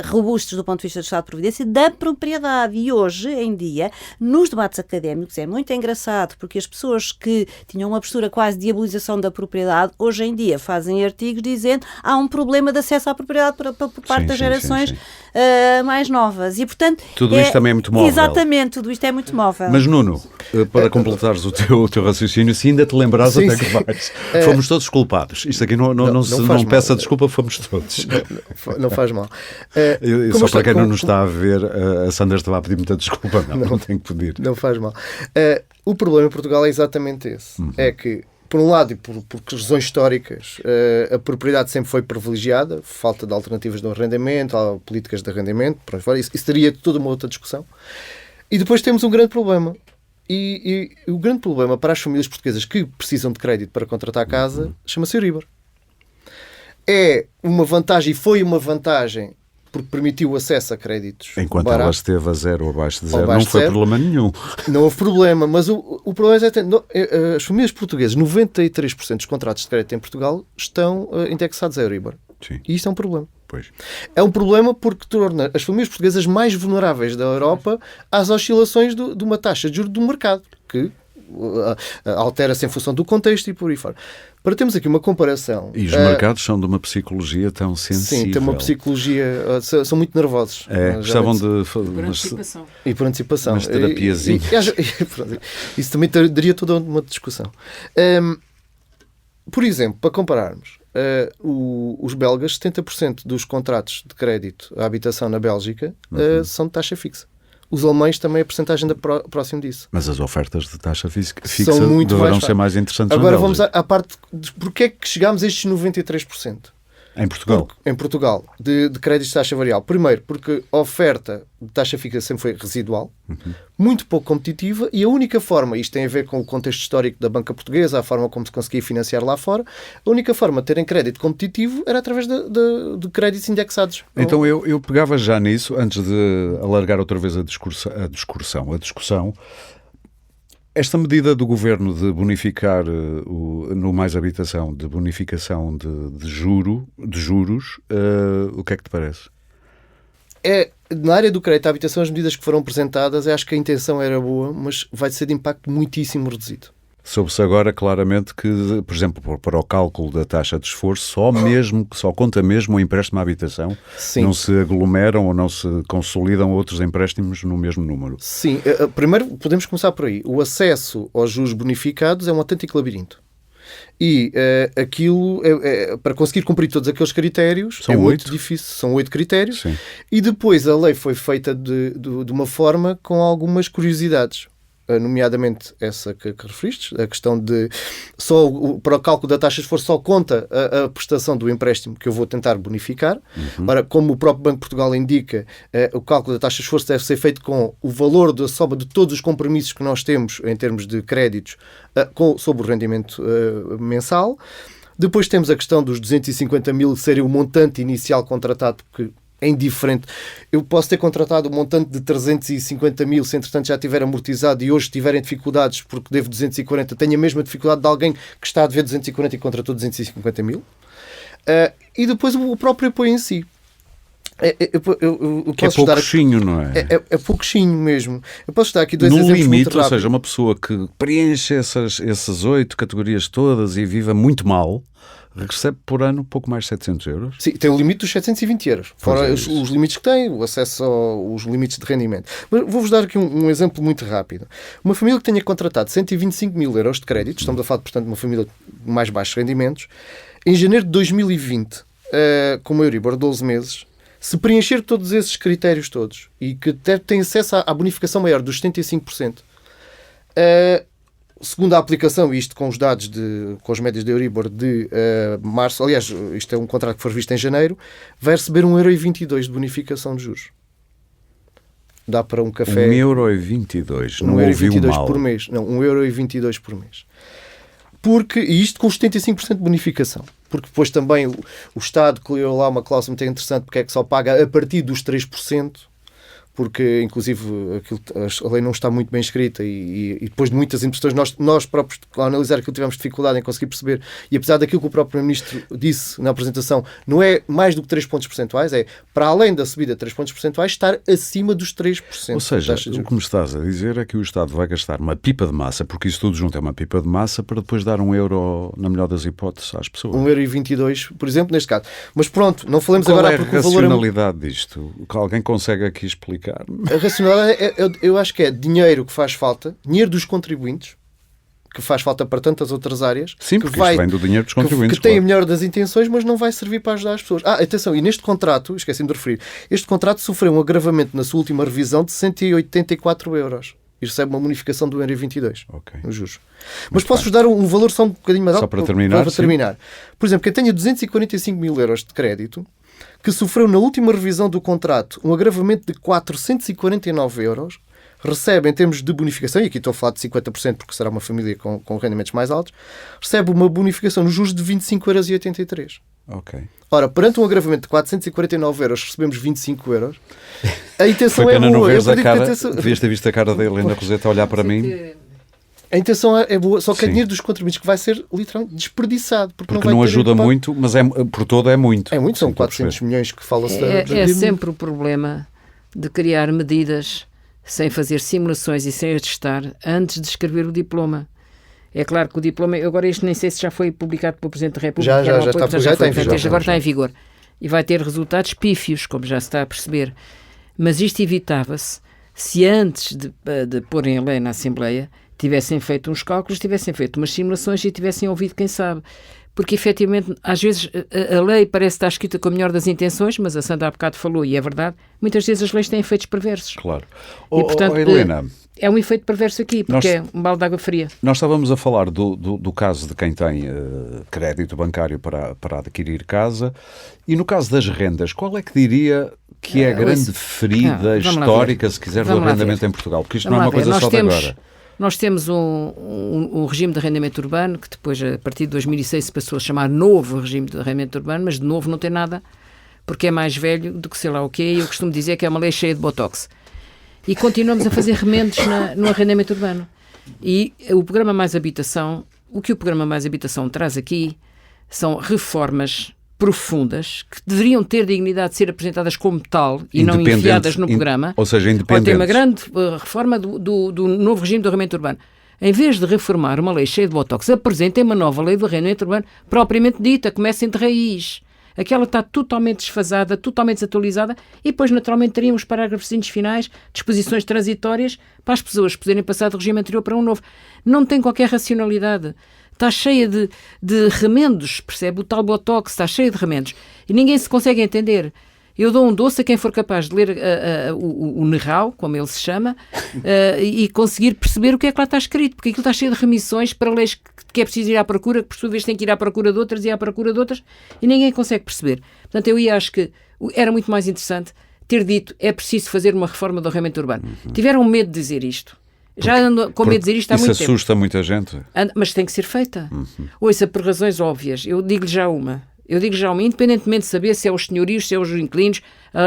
robustos do ponto de vista do Estado de Providência, da propriedade. E hoje em dia, nos debates académicos, é muito engraçado, porque as pessoas que tinham uma postura quase de diabolização da propriedade, hoje em dia fazem artigos dizendo que há um problema de acesso à propriedade por parte das gerações mais novas. E, portanto, tudo isto também é muito móvel. Exatamente, tudo isto é muito móvel. Mas, Nuno, para completares o teu raciocínio, se ainda te lembrares até que vais. Fomos todos culpados. Isto aqui não peça desculpa, fomos todos. Não faz mal. Só para quem não nos está a ver, a Sandra estava a pedir muita desculpa. Não tenho que pedir. Não faz mal. O problema em Portugal é exatamente esse. É que, por um lado, e por questões históricas, a propriedade sempre foi privilegiada, falta de alternativas de arrendamento, políticas de arrendamento, isso teria toda uma outra discussão. E depois temos um grande problema. E o grande problema para as famílias portuguesas que precisam de crédito para contratar a casa chama-se Euribor. É uma vantagem, e foi uma vantagem, porque permitiu o acesso a créditos. Enquanto ela esteve a zero ou abaixo de zero, não foi problema nenhum. Não houve problema, mas o problema é que as famílias portuguesas, 93% dos contratos de crédito em Portugal estão indexados a Euribor. Sim. E isto é um problema. Pois. É um problema porque torna as famílias portuguesas mais vulneráveis da Europa às oscilações de uma taxa de juros do mercado, que altera-se em função do contexto e por aí fora. Para termos aqui uma comparação... E os mercados são de uma psicologia tão sensível. Sim, tem uma psicologia... São muito nervosos. Precisavam de... Por antecipação. E por antecipação. Umas terapiazinhas. Isso também daria toda uma discussão. Por exemplo, para compararmos, os belgas, 70% dos contratos de crédito à habitação na Bélgica são de taxa fixa. Os alemães também a porcentagem próximo disso. Mas as ofertas de taxa fixa são muito deverão ser mais interessantes. Agora vamos à parte de porque é que chegámos a estes 93%. Em Portugal? Em Portugal, de créditos de taxa variável. Primeiro, porque a oferta de taxa fixa sempre foi residual, muito pouco competitiva, e a única forma, isto tem a ver com o contexto histórico da banca portuguesa, a forma como se conseguia financiar lá fora, a única forma de terem crédito competitivo era através de créditos indexados. Então eu pegava já nisso, antes de alargar outra vez a discussão. Esta medida do Governo de bonificar no Mais Habitação, de bonificação de juros, o que é que te parece? Na área do crédito à habitação, as medidas que foram apresentadas, eu acho que a intenção era boa, mas vai ser de impacto muitíssimo reduzido. Soube-se agora claramente que, por exemplo, para o cálculo da taxa de esforço, só conta mesmo o empréstimo à habitação. Sim. Não se aglomeram ou não se consolidam outros empréstimos no mesmo número. Sim. Primeiro, podemos começar por aí. O acesso aos juros bonificados é um autêntico labirinto. E aquilo, para conseguir cumprir todos aqueles critérios, muito difícil. São 8 critérios. Sim. E depois a lei foi feita de uma forma com algumas curiosidades. Nomeadamente essa que referiste, a questão de para o cálculo da taxa de esforço só conta a prestação do empréstimo que eu vou tentar bonificar. Ora, como o próprio Banco de Portugal indica, o cálculo da taxa de esforço deve ser feito com o valor da soma de todos os compromissos que nós temos em termos de créditos sobre o rendimento mensal. Depois temos a questão dos 250 mil serem o montante inicial contratado, porque é indiferente. Eu posso ter contratado um montante de 350 mil, se entretanto já tiver amortizado e hoje tiverem dificuldades porque devo 240, tenho a mesma dificuldade de alguém que está a dever 240 e contratou 250 mil. E depois o próprio apoio em si. Que é pouquinho, não é? É pouquinho mesmo. Eu posso dar aqui dois no exemplos limite, muito rápidos. ou seja, uma pessoa que preenche essas 8 categorias todas e viva muito mal, recebe por ano pouco mais de 700 euros. Sim, tem o limite dos 720 euros. Fora os limites que tem, o acesso aos limites de rendimento. Mas vou-vos dar aqui um exemplo muito rápido. Uma família que tenha contratado 125 mil euros de crédito, estamos a falar, portanto, de uma família de mais baixos rendimentos, em janeiro de 2020, com uma Euribor de 12 meses, se preencher todos esses critérios todos e que tem acesso à bonificação maior dos 75%, segundo a aplicação, isto com os dados com os médios de Euribor de março, aliás, isto é um contrato que foi visto em janeiro, vai receber 1,22€ de bonificação de juros. Dá para um café... 1,22€, não ouviu mal. Por mês. Não, 1,22€ por mês. E isto com 75% de bonificação. Porque depois também o Estado criou lá uma cláusula muito interessante, porque é que só paga a partir dos 3%, porque inclusive a lei não está muito bem escrita e depois de muitas impressões nós próprios, ao analisar aquilo, tivemos dificuldade em conseguir perceber, e apesar daquilo que o próprio Primeiro-Ministro disse na apresentação, não é mais do que 3 pontos percentuais, é para além da subida de 3 pontos percentuais, estar acima dos 3%. Ou seja, o que me estás a dizer é que o Estado vai gastar uma pipa de massa, porque isso tudo junto é uma pipa de massa, para depois dar €1, na melhor das hipóteses, às pessoas. 1,22€, por exemplo, neste caso. Mas pronto, não falemos Qual agora é porque a o valor racionalidade disto? Que alguém consegue aqui explicar? A racionalidade eu acho que é dinheiro que faz falta, dinheiro dos contribuintes, que faz falta para tantas outras áreas. Sim, porque isto vem do dinheiro dos contribuintes. Que tem a melhor das intenções, mas não vai servir para ajudar as pessoas. Atenção, e neste contrato, esqueci-me de referir, este contrato sofreu um agravamento na sua última revisão de 184€. E recebe uma bonificação do 1,22€ nos juros. Mas posso-vos dar um valor só um bocadinho mais alto? Só para terminar. Por exemplo, quem tenha 245 mil euros de crédito, que sofreu na última revisão do contrato um agravamento de 449€, recebe, em termos de bonificação, e aqui estou a falar de 50% porque será uma família com rendimentos mais altos, recebe uma bonificação nos juros de 25,83€. Ora, perante um agravamento de 449€, recebemos 25€. A intenção é boa. Não veres a cara, intenção... devias ter visto a cara da Helena Roseta a olhar para mim. A intenção é boa, só que é dinheiro dos contribuintes que vai ser literalmente desperdiçado. Porque não ajuda muito, mas por todo é muito. É muito, são 400 milhões que fala-se. É sempre o problema de criar medidas sem fazer simulações e sem atestar antes de escrever o diploma. É claro que o diploma, agora isto nem sei se já foi publicado pelo Presidente da República. Já está em vigor. Agora está em vigor. E vai ter resultados pífios, como já se está a perceber. Mas isto evitava-se se antes de porem a lei na Assembleia tivessem feito uns cálculos, tivessem feito umas simulações e tivessem ouvido quem sabe. Porque, efetivamente, às vezes a lei parece estar escrita com a melhor das intenções, mas a Sandra há bocado falou, e é verdade, muitas vezes as leis têm efeitos perversos. Claro. E, portanto, Helena, é um efeito perverso aqui, porque é um balde de água fria. nós estávamos a falar do caso de quem tem crédito bancário para adquirir casa, e no caso das rendas, qual é que diria que é a grande ferida histórica, se quiser, do arrendamento em Portugal? Porque isto não é uma coisa só de agora. Nós temos um regime de arrendamento urbano, que depois, a partir de 2006, se passou a chamar novo regime de arrendamento urbano, mas de novo não tem nada, porque é mais velho do que sei lá o quê, e eu costumo dizer que é uma lei cheia de botox. E continuamos a fazer remendos no arrendamento urbano. E o programa Mais Habitação, o que o programa Mais Habitação traz aqui são reformas profundas que deveriam ter dignidade de ser apresentadas como tal e não enfiadas no programa. Ou seja, independentes. Tem uma grande reforma do novo regime do arrendamento urbano. Em vez de reformar uma lei cheia de botox, apresentem uma nova lei do arrendamento urbano propriamente dita, comecem de raiz. Aquela está totalmente desfasada, totalmente desatualizada, e depois naturalmente teríamos parágrafos finais, disposições transitórias para as pessoas poderem passar do regime anterior para um novo. Não tem qualquer racionalidade. Está cheia de remendos, percebe? O tal botox está cheio de remendos. E ninguém se consegue entender. Eu dou um doce a quem for capaz de ler o NERAU, como ele se chama, e conseguir perceber o que é que lá está escrito, porque aquilo está cheio de remissões para leis que é preciso ir à procura, que por sua vez tem que ir à procura de outras e à procura de outras, e ninguém consegue perceber. Portanto, eu acho que era muito mais interessante ter dito é preciso fazer uma reforma do arrendamento urbano. Tiveram medo de dizer isto. Já ando com medo de dizer isto há muito tempo. Isso assusta muita gente. Mas tem que ser feita. Ouça, por razões óbvias. Eu digo-lhe já uma, independentemente de saber se é os senhorios, se é os inquilinos,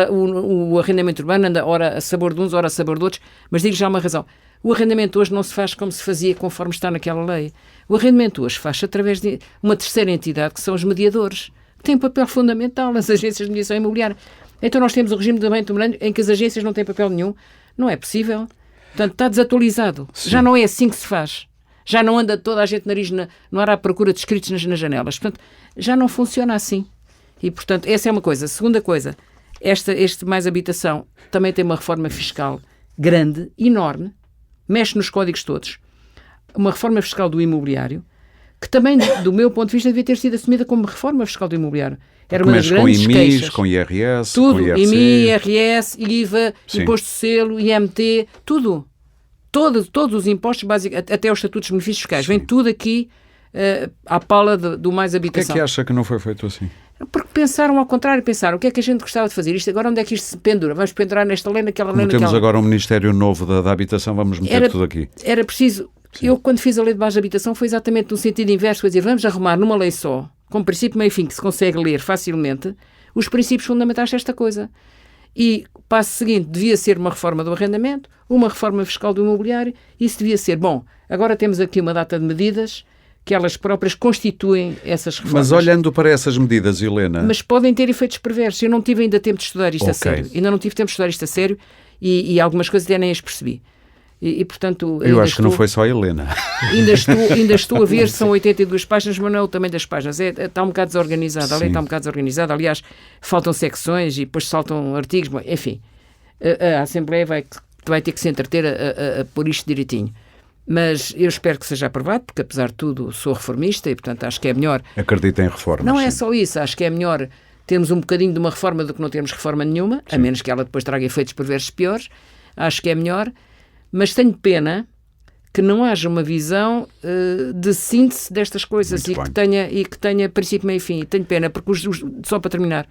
o arrendamento urbano anda ora a sabor de uns, ora a sabor de outros, mas digo-lhe já uma razão. O arrendamento hoje não se faz como se fazia conforme está naquela lei. O arrendamento hoje faz-se através de uma terceira entidade, que são os mediadores, que têm um papel fundamental nas agências de mediação imobiliária. Então nós temos o regime de arrendamento urbano em que as agências não têm papel nenhum. Não é possível. Portanto, está desatualizado. Sim. Já não é assim que se faz. Já não anda toda a gente nariz no ar à procura de escritos nas janelas. Portanto, já não funciona assim. E, portanto, essa é uma coisa. Segunda coisa, este Mais Habitação também tem uma reforma fiscal grande, enorme, mexe nos códigos todos. Uma reforma fiscal do imobiliário, que também, do meu ponto de vista, devia ter sido assumida como reforma fiscal do imobiliário. Era uma das grandes com IMIs, queixas. Com IRS, tudo, com IRC. IMI, IRS, IVA, Sim. Imposto de Selo, IMT, tudo. Todos os impostos básicos, até os estatutos de benefícios fiscais, vem tudo aqui à pala do Mais Habitação. Porquê é que acha que não foi feito assim? Porque pensaram ao contrário, pensaram o que é que a gente gostava de fazer isto, agora onde é que isto se pendura? Vamos pendurar nesta lei, naquela lei, naquela. Temos agora um Ministério novo da Habitação, vamos meter tudo aqui. Era preciso. Sim. Eu, quando fiz a lei de Mais Habitação, foi exatamente no sentido inverso, foi dizer, vamos arrumar numa lei só, com princípio, meio e fim, que se consegue ler facilmente, os princípios fundamentais desta coisa. E o passo seguinte devia ser uma reforma do arrendamento, uma reforma fiscal do imobiliário, isso devia ser, bom, agora temos aqui uma data de medidas que elas próprias constituem essas reformas. Mas olhando para essas medidas, Helena... Mas podem ter efeitos perversos. Eu não tive ainda tempo de estudar isto a sério. Ainda não tive tempo de estudar isto a sério e algumas coisas até nem as percebi. E portanto... Eu acho que não foi só a Helena. Ainda estou a ver, são 82 páginas, mas não é o tamanho das páginas. Está um bocado desorganizada. A lei está um bocado desorganizada. Aliás, faltam secções e depois saltam artigos. Bom, enfim, a Assembleia vai ter que se entreter a pôr isto direitinho. Mas eu espero que seja aprovado, porque apesar de tudo sou reformista e, portanto, acho que é melhor... Acredito em reformas. Não é só isso, acho que é melhor termos um bocadinho de uma reforma do que não termos reforma nenhuma, a menos que ela depois traga efeitos perversos piores. Acho que é melhor, mas tenho pena que não haja uma visão de síntese destas coisas e que tenha princípio, meio e fim. Tenho pena, porque só para terminar,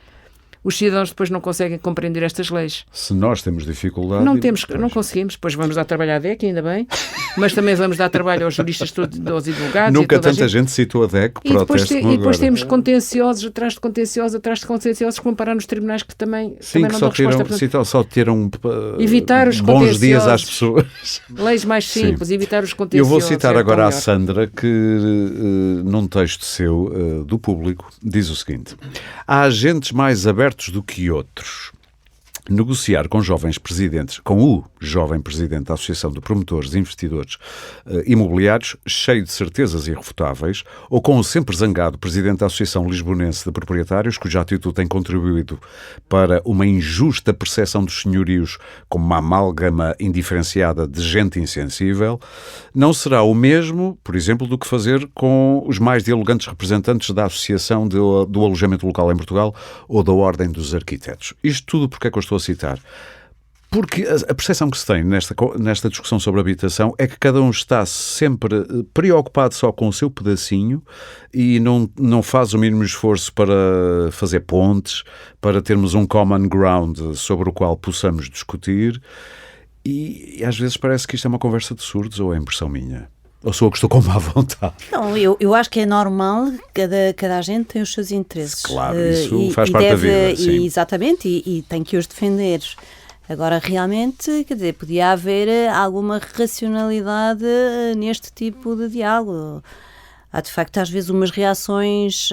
os cidadãos depois não conseguem compreender estas leis. Se nós temos dificuldade... Não conseguimos. Depois vamos dar trabalho à DEC, ainda bem, mas também vamos dar trabalho aos juristas todos, aos advogados. Nunca tanta gente citou a DEC para o teste como agora. E depois temos contenciosos atrás de contenciosos, como parar nos tribunais que também não dão resposta. Só tiram evitar os bons dias às pessoas. Leis mais simples, evitar os contenciosos. Eu vou citar agora a Sandra, que num texto seu, do Público, diz o seguinte: há agentes mais abertos do que outros. negociar com jovens presidentes, com o jovem presidente da Associação de Promotores e Investidores Imobiliários, cheio de certezas irrefutáveis, ou com o sempre zangado presidente da Associação Lisbonense de Proprietários, cuja atitude tem contribuído para uma injusta percepção dos senhorios como uma amálgama indiferenciada de gente insensível, não será o mesmo, por exemplo, do que fazer com os mais dialogantes representantes da Associação do Alojamento Local em Portugal ou da Ordem dos Arquitetos. Isto tudo porque é que eu estou a citar? Porque a percepção que se tem nesta discussão sobre habitação é que cada um está sempre preocupado só com o seu pedacinho e não faz o mínimo esforço para fazer pontes, para termos um common ground sobre o qual possamos discutir, e às vezes parece que isto é uma conversa de surdos, ou é impressão minha? Ou sou eu que estou com má vontade? Não, eu acho que é normal, cada agente tem os seus interesses. Claro, isso faz parte da vida. Sim. Exatamente, e tem que os defender. Agora, realmente, quer dizer, podia haver alguma racionalidade neste tipo de diálogo. Há, de facto, às vezes umas reações...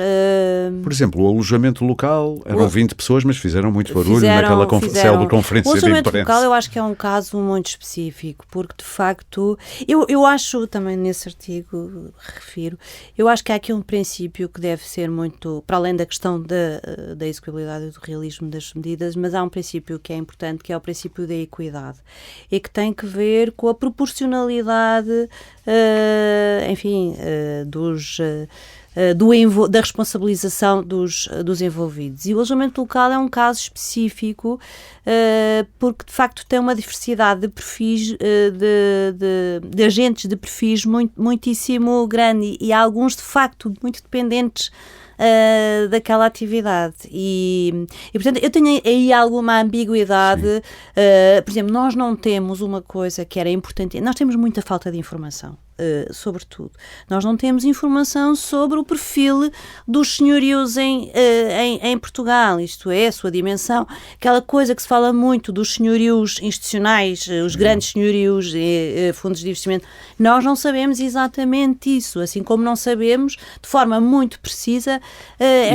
Por exemplo, o alojamento local, eram 20 pessoas, mas fizeram muito barulho naquela célebre conferência de imprensa. O alojamento local eu acho que é um caso muito específico, porque, de facto, eu acho, também nesse artigo, refiro, eu acho que há aqui um princípio que deve ser muito, para além da questão da execuibilidade e do realismo das medidas, mas há um princípio que é importante, que é o princípio da equidade, e que tem que ver com a proporcionalidade, enfim, da responsabilização dos envolvidos. E o alojamento local é um caso específico porque, de facto, tem uma diversidade de perfis, de agentes de perfis muitíssimo grande e alguns, de facto, muito dependentes daquela atividade e, portanto, eu tenho aí alguma ambiguidade. Por exemplo, nós não temos uma coisa que era importante, nós temos muita falta de informação. Sobretudo, nós não temos informação sobre o perfil dos senhorios em Portugal, isto é, a sua dimensão, aquela coisa que se fala muito dos senhorios institucionais, os grandes senhorios, fundos de investimento. Nós não sabemos exatamente isso, assim como não sabemos de forma muito precisa.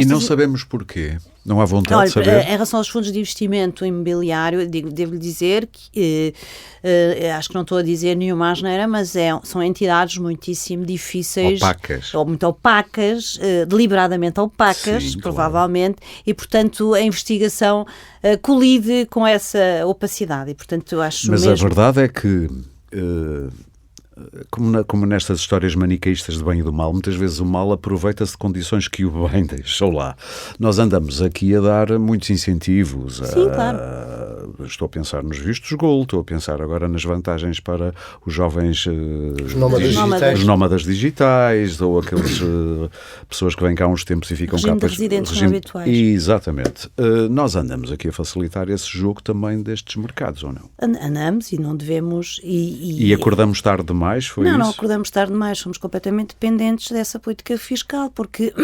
E não sabemos porquê. Não há vontade de saber? Em relação aos fundos de investimento imobiliário, devo-lhe dizer que acho que não estou a dizer nenhuma asneira, mas são entidades muitíssimo difíceis, opacas, ou muito opacas, deliberadamente opacas, sim, provavelmente, claro. E portanto a investigação colide com essa opacidade. E, portanto, eu acho mas mesmo... a verdade é que como nestas histórias maniqueístas do bem e do mal, muitas vezes o mal aproveita-se de condições que o bem deixou lá. Nós andamos aqui a dar muitos incentivos. Sim, claro. Estou a pensar nos vistos gold, estou a pensar agora nas vantagens para os jovens os nómadas digitais, ou aquelas pessoas que vêm cá há uns tempos e ficam regime cá... de residentes não habituais. Exatamente. Nós andamos aqui a facilitar esse jogo também destes mercados, ou não? Andamos e não devemos... E acordamos tarde demais? Não acordamos tarde demais, somos completamente dependentes dessa política fiscal, porque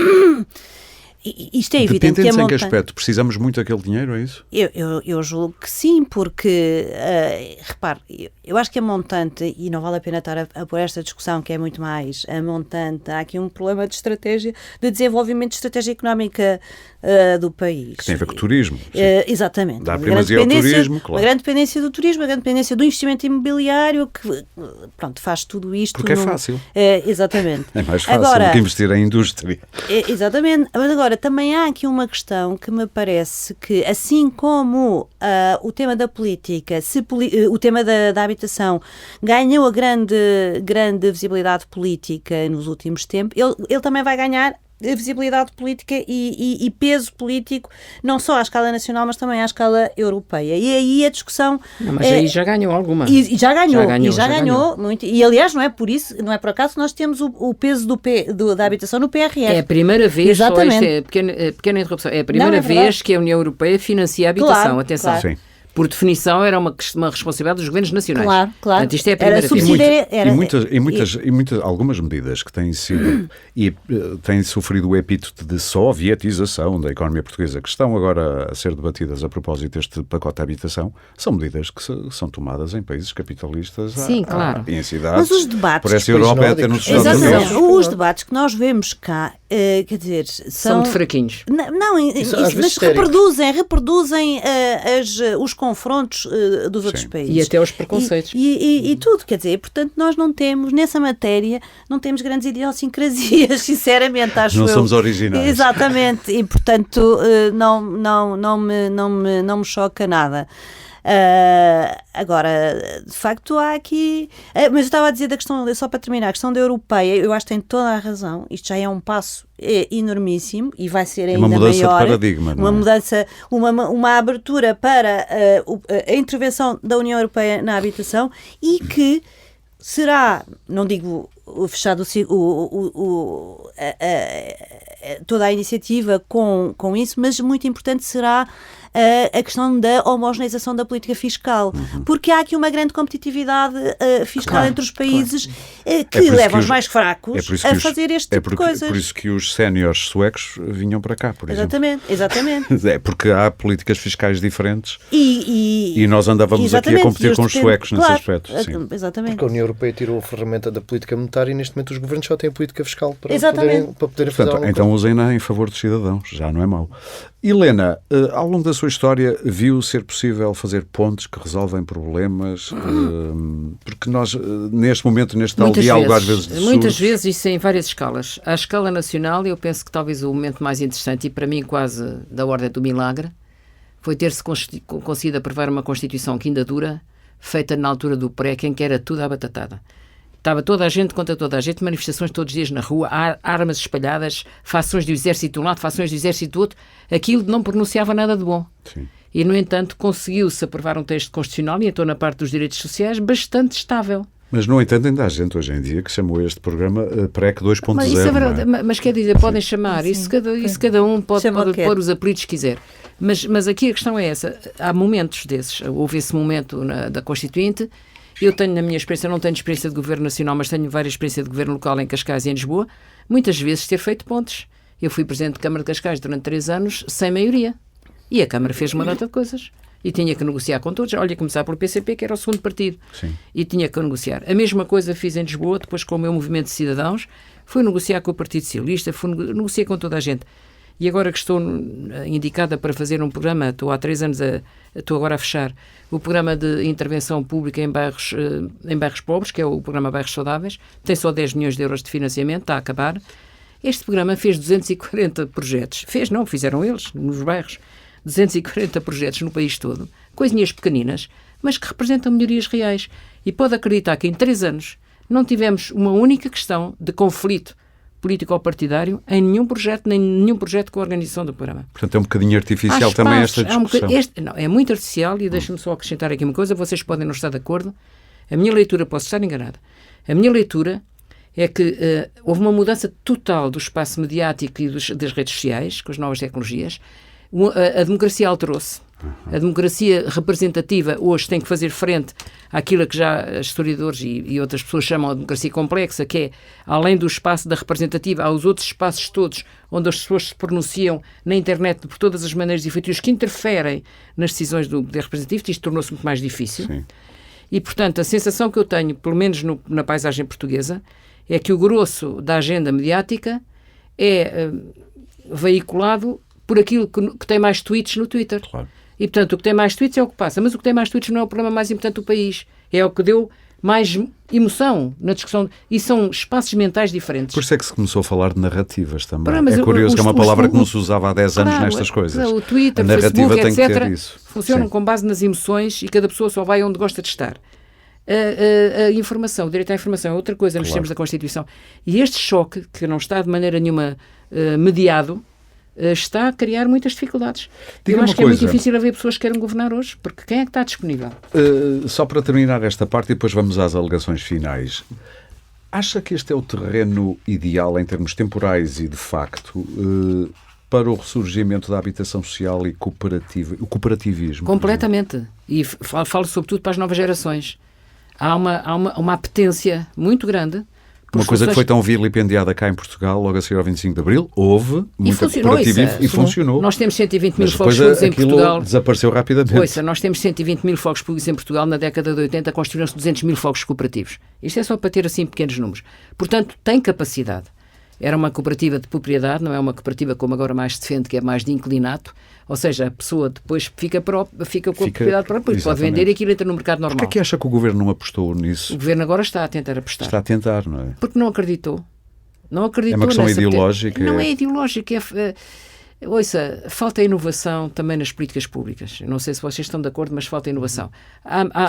isto é evidente que a em que aspecto? Precisamos muito daquele dinheiro, é isso? Eu julgo que sim, porque, repare, eu acho que a montante, e não vale a pena estar a pôr esta discussão, que é muito mais a montante, há aqui um problema de estratégia, de desenvolvimento de estratégia económica do país. Que tem a ver com o turismo. Exatamente. Dá primazia ao turismo, claro. Uma grande dependência do turismo, uma grande dependência do investimento imobiliário, que, pronto, faz tudo isto. Porque é fácil. Exatamente. É mais fácil do que investir em indústria. Exatamente. Mas agora, também há aqui uma questão que me parece que, assim como o tema da política, o tema da habitação ganhou a grande visibilidade política nos últimos tempos, ele também vai ganhar visibilidade política e peso político, não só à escala nacional, mas também à escala europeia. E aí a discussão... Não, mas aí já ganhou alguma. E já ganhou muito. E aliás, não é por acaso que nós temos o peso da habitação no PRR. É a primeira vez, exatamente. Pequena interrupção, é a primeira vez que a União Europeia financia a habitação. Claro, atenção. Claro. Sim. Por definição, era uma responsabilidade dos governos nacionais. Claro. Portanto, isto é a primeira vez. Algumas medidas que têm sido e têm sofrido o epíteto de sovietização da economia portuguesa, que estão agora a ser debatidas a propósito deste pacote de habitação, são medidas que são tomadas em países capitalistas. Sim, claro. Em cidades. Mas os debates... Por essa Europa é até nos Estados Unidos. Unidos. Os debates que nós vemos cá, quer dizer, são de fraquinhos. Mas reproduzem os confrontos dos outros países. E até os preconceitos. E tudo, quer dizer, portanto, nós não temos, nessa matéria, não temos grandes idiosincrasias, sinceramente, acho não eu. Não somos originais. Exatamente, e portanto, não me choca nada. Agora, de facto, há aqui... mas eu estava a dizer da questão, só para terminar, a questão da europeia, eu acho que tem toda a razão. Isto já é um passo enormíssimo e vai ser ainda maior. Uma mudança de paradigma, não é? Uma mudança, uma abertura para a intervenção da União Europeia na habitação e que será, não digo fechado toda a iniciativa com isso, mas muito importante será a questão da homogeneização da política fiscal, porque há aqui uma grande competitividade fiscal entre os países que levam os mais fracos a fazer este tipo de coisas. É por isso que os séniores suecos vinham para cá, por exemplo. Exatamente. É porque há políticas fiscais diferentes e nós andávamos aqui a competir com os suecos nesse aspecto. Sim. Exatamente. Porque a União Europeia tirou a ferramenta da política monetária e neste momento os governos só têm a política fiscal para poderem fazer algo. Então usem-na em favor dos cidadãos, já não é mau. Helena, ao longo da sua história, viu ser possível fazer pontes que resolvem problemas? Porque nós, neste momento, neste tal diálogo, às vezes surge... Muitas vezes, isso em várias escalas. À escala nacional, eu penso que talvez o momento mais interessante, e para mim quase da ordem do milagre, foi ter-se conseguido aprovar uma Constituição que ainda dura, feita na altura do PREC, em que era tudo à batatada. Estava toda a gente contra toda a gente, manifestações todos os dias na rua, armas espalhadas, fações do exército de um lado, fações do exército do outro. Aquilo não pronunciava nada de bom. Sim. E, no entanto, conseguiu-se aprovar um texto constitucional, e então na parte dos direitos sociais, bastante estável. Mas, no entanto, ainda há gente hoje em dia que chamou este programa PREC 2.0. Mas isso é verdade, mas quer dizer, podem chamar, isso cada um pode pôr os apelidos que quiser. Mas aqui a questão é essa, há momentos desses, houve esse momento da Constituinte. Eu tenho, na minha experiência, não tenho experiência de governo nacional, mas tenho várias experiências de governo local em Cascais e em Lisboa, muitas vezes ter feito pontes. Eu fui presidente de Câmara de Cascais durante 3 anos, sem maioria. E a Câmara fez uma data de coisas. E tinha que negociar com todos. Olha, começar pelo PCP, que era o segundo partido. Sim. E tinha que negociar. A mesma coisa fiz em Lisboa, depois com o meu movimento de cidadãos. Fui negociar com o Partido Socialista, negociei com toda a gente. E agora que estou indicada para fazer um programa, estou há 3 anos, estou agora a fechar, o programa de intervenção pública em bairros pobres, que é o programa Bairros Saudáveis, tem só 10 milhões de euros de financiamento, está a acabar. Este programa fez 240 projetos. Fizeram eles, nos bairros. 240 projetos no país todo, coisinhas pequeninas, mas que representam melhorias reais. E pode acreditar que em 3 anos não tivemos uma única questão de conflito político ou partidário em nenhum projeto, nem nenhum projeto com a organização do programa. Portanto, é um bocadinho artificial também esta discussão. É muito artificial, e deixa-me só acrescentar aqui uma coisa, vocês podem não estar de acordo. A minha leitura, posso estar enganada, a minha leitura é que houve uma mudança total do espaço mediático e das redes sociais, com as novas tecnologias. A democracia alterou-se. A democracia representativa hoje tem que fazer frente àquilo que já historiadores e outras pessoas chamam de democracia complexa, que é, além do espaço da representativa, há os outros espaços todos onde as pessoas se pronunciam na internet por todas as maneiras e feitios que interferem nas decisões do poder representativo. Isto tornou-se muito mais difícil. Sim. E, portanto, a sensação que eu tenho, pelo menos na paisagem portuguesa, é que o grosso da agenda mediática é veiculado por aquilo que tem mais tweets no Twitter. Claro. E, portanto, o que tem mais tweets é o que passa. Mas o que tem mais tweets não é o problema mais importante do país. É o que deu mais emoção na discussão. E são espaços mentais diferentes. Por isso é que se começou a falar de narrativas também. É curioso que é uma palavra que não se usava há 10 anos nestas coisas. O Twitter, a narrativa Facebook, tem etc. que ter isso. Funcionam com base nas emoções e cada pessoa só vai onde gosta de estar. A informação, o direito à informação é outra coisa nos termos da Constituição. E este choque, que não está de maneira nenhuma mediado, está a criar muitas dificuldades. Eu acho que é muito difícil haver pessoas que queiram governar hoje, porque quem é que está disponível? Só para terminar esta parte e depois vamos às alegações finais. Acha que este é o terreno ideal em termos temporais e de facto para o ressurgimento da habitação social e o cooperativismo? Completamente. E falo sobretudo para as novas gerações. Há uma apetência muito grande. Uma coisa que foi tão vilipendiada cá em Portugal, logo a seguir ao 25 de Abril, houve muito cooperativismo e funcionou. Nós temos 120 mil fogos públicos em Portugal. Desapareceu rapidamente. Nós temos 120 mil fogos públicos em Portugal. Na década de 80 construíram-se 200 mil fogos cooperativos. Isto é só para ter assim pequenos números. Portanto, tem capacidade. era uma cooperativa de propriedade, não é uma cooperativa como agora mais se defende, que é mais de inclinato, ou seja, a pessoa depois fica com a propriedade própria, depois pode vender e aquilo entra no mercado normal. Porquê é que acha que o Governo não apostou nisso? O Governo agora está a tentar apostar. Está a tentar, não é? Porque não acreditou. Não acreditou. É uma questão ideológica? Não é ideológica, ouça, falta inovação também nas políticas públicas. Eu não sei se vocês estão de acordo, mas falta inovação.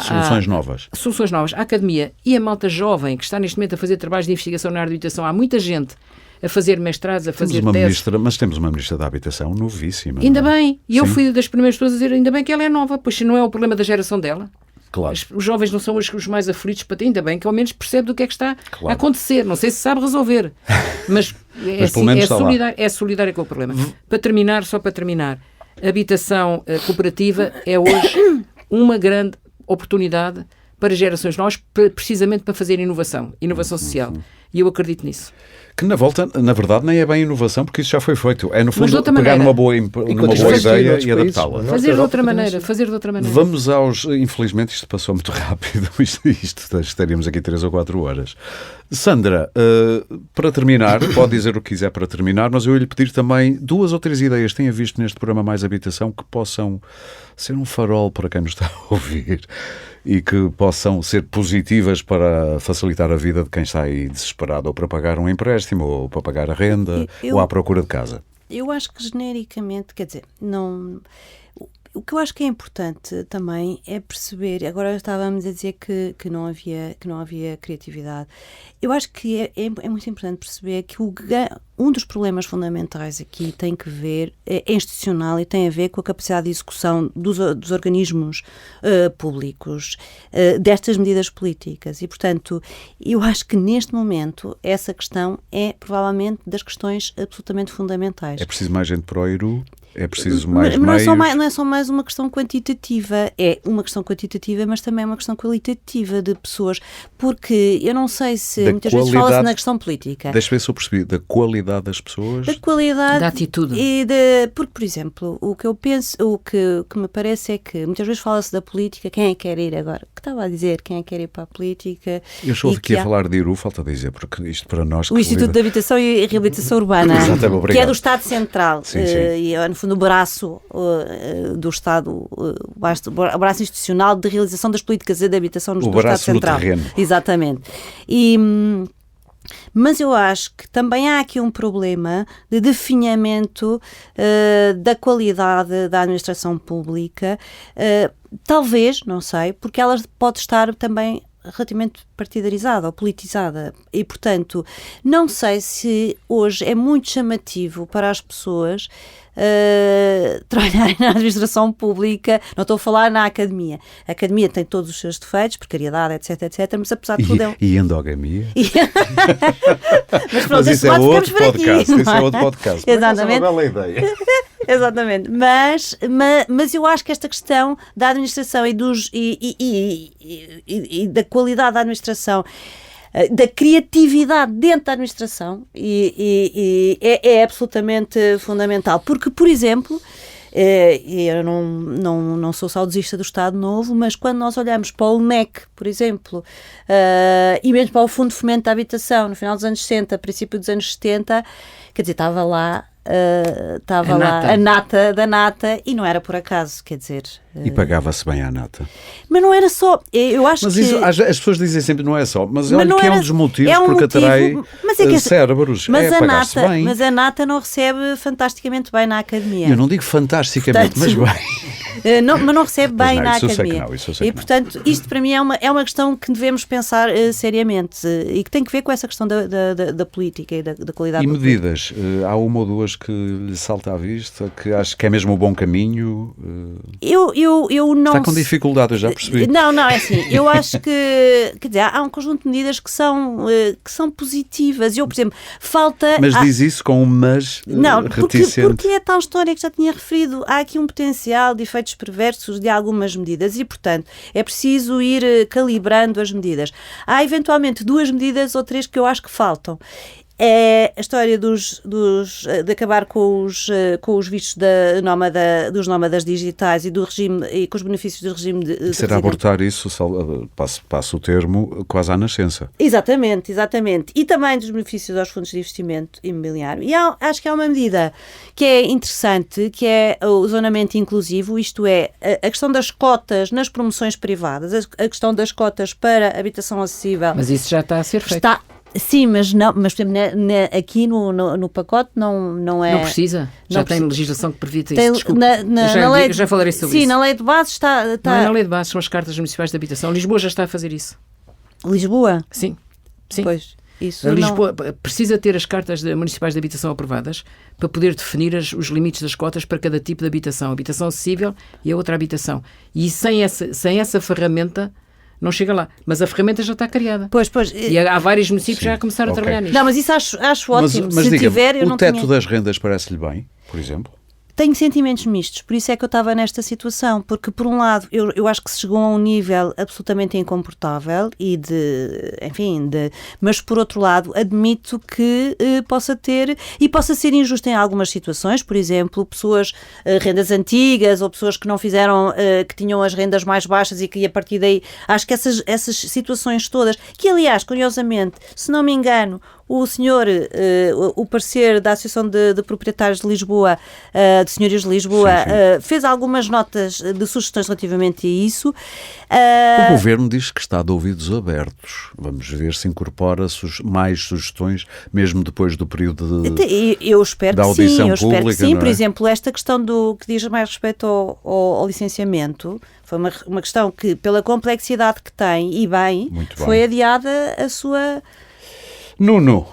Soluções novas. Soluções novas. A academia e a malta jovem que está neste momento a fazer trabalhos de investigação na área de habitação. Há muita gente a fazer mestrados, a fazer teses. Mas temos uma ministra da Habitação novíssima. Ainda bem. E eu fui das primeiras pessoas a dizer ainda bem que ela é nova, pois não é o problema da geração dela. Claro. Os jovens não são os mais aflitos, para ter, ainda bem que ao menos percebe do que é que está a acontecer. Não sei se sabe resolver, mas é solidária com o problema. Só para terminar, a habitação cooperativa é hoje uma grande oportunidade para gerações novas, precisamente para fazer inovação social. E eu acredito nisso. Que na verdade, nem é bem inovação, porque isso já foi feito. É, no fundo, pegar maneira. numa boa ideia e adaptá-la. Fazer de outra maneira. Vamos infelizmente, isto passou muito rápido, isto estaríamos aqui 3 ou 4 horas. Sandra, para terminar, pode dizer o que quiser para terminar, mas eu ia lhe pedir também 2 ou 3 ideias que tenha visto neste programa Mais Habitação que possam ser um farol para quem nos está a ouvir e que possam ser positivas para facilitar a vida de quem está aí desesperado ou para pagar um empréstimo ou para pagar a renda ou à procura de casa. Eu acho que genericamente, quer dizer, não... O que eu acho que é importante também é perceber, agora estávamos a dizer que não havia criatividade. Eu acho que é muito importante perceber que um dos problemas fundamentais aqui tem que ver, é institucional e tem a ver com a capacidade de execução dos organismos públicos, destas medidas políticas. E, portanto, eu acho que neste momento essa questão é provavelmente das questões absolutamente fundamentais. É preciso mais gente para o ERU? É preciso mais não meios? Não é só mais uma questão quantitativa, é uma questão quantitativa, mas também é uma questão qualitativa de pessoas, porque eu não sei se muitas vezes fala-se na questão política. Deixa eu ver se eu percebi, da qualidade das pessoas? Da qualidade. Da atitude. Porque, por exemplo, o que eu penso, o que me parece é que muitas vezes fala-se da política, quem é que quer ir agora? O que estava a dizer, quem é que quer ir para a política? Eu estou aqui a falar de IRU, falta dizer, porque isto para nós... O Instituto de Habitação e Reabilitação Urbana, que é do Estado Central, sim. E é, no fundo, o braço do Estado, o braço institucional de realização das políticas de habitação no Estado Central. O braço no terreno. Exatamente. Mas eu acho que também há aqui um problema de definhamento da qualidade da administração pública, talvez, não sei, porque ela pode estar também relativamente partidarizada ou politizada e, portanto, não sei se hoje é muito chamativo para as pessoas trabalharem na administração pública. Não estou a falar na academia. A academia tem todos os seus defeitos, precariedade, etc, mas apesar de tudo E endogamia? Mas pronto, isso é outro podcast. Isso é outro podcast. Exatamente. É uma bela ideia. Exatamente. Mas eu acho que esta questão da administração e da qualidade da administração, da criatividade dentro da administração é absolutamente fundamental. Porque, por exemplo, eu não sou saudosista do Estado Novo, mas quando nós olhamos para o NEC, por exemplo, e mesmo para o Fundo de Fomento da Habitação, no final dos anos 60, princípio dos anos 70, quer dizer, estava lá a nata da nata e não era por acaso, quer dizer... E pagava-se bem à nata. Mas não era só, eu acho que... Mas as pessoas dizem sempre não é só, mas olha que é um dos motivos porque atrai cérebros, pagar-se bem. Mas a nata não recebe fantasticamente bem na academia. Eu não digo fantasticamente, mas bem. Mas não recebe bem na academia. E, portanto, isto para mim é uma questão que devemos pensar seriamente e que tem que ver com essa questão da política e da qualidade. E medidas? Há uma ou duas que lhe salta à vista, que acho que é mesmo o bom caminho? Eu não... Está com dificuldade, eu já percebi. Não, é assim, eu acho que, quer dizer, há um conjunto de medidas que são positivas. Eu, por exemplo, falta... Mas diz isso com um mas reticente. Porque é tal história que já tinha referido. Há aqui um potencial de efeitos perversos de algumas medidas e, portanto, é preciso ir calibrando as medidas. Há, eventualmente, 2 medidas ou 3 que eu acho que faltam. é a história de acabar com os vistos dos nómadas digitais e do regime e com os benefícios do regime de será abortar isso, passo o termo, quase à nascença. Exatamente. E também dos benefícios aos fundos de investimento imobiliário. E acho que há uma medida que é interessante, que é o zonamento inclusivo, isto é, a questão das cotas nas promoções privadas, a questão das cotas para habitação acessível. Mas isso já está a ser feito. Sim, mas por exemplo, aqui no pacote não é... Não precisa? Já tem legislação que permite isso? Desculpe, já falarei sobre isso. Sim, na lei de bases está... Não é na lei de bases, são as cartas municipais de habitação. Lisboa já está a fazer isso. Lisboa? Sim. Pois, isso Lisboa precisa ter as cartas municipais de habitação aprovadas para poder definir os limites das cotas para cada tipo de habitação. Habitação acessível e a outra habitação. E sem essa ferramenta... não chega lá, mas a ferramenta já está criada. Pois. E há vários municípios que já começaram a trabalhar nisso. Não, mas isso acho ótimo. Mas se tiver, eu não o teto das rendas parece-lhe bem, por exemplo? Tenho sentimentos mistos, por isso é que eu estava nesta situação, porque por um lado eu acho que se chegou a um nível absolutamente incomportável mas por outro lado admito que possa ser injusto em algumas situações, por exemplo, pessoas, rendas antigas ou pessoas que não fizeram, que tinham as rendas mais baixas e que a partir daí, acho que essas situações todas, que aliás, curiosamente, se não me engano, o senhor, o parecer da Associação de Proprietários de Lisboa, de Senhorios de Lisboa, fez algumas notas de sugestões relativamente a isso. O Governo diz que está de ouvidos abertos. Vamos ver se incorpora mais sugestões, mesmo depois do período eu espero da audição que sim, pública. Eu espero que sim. Por exemplo, esta questão que diz mais respeito ao licenciamento, foi uma questão que, pela complexidade que tem, e bem, foi adiada a sua... Nuno,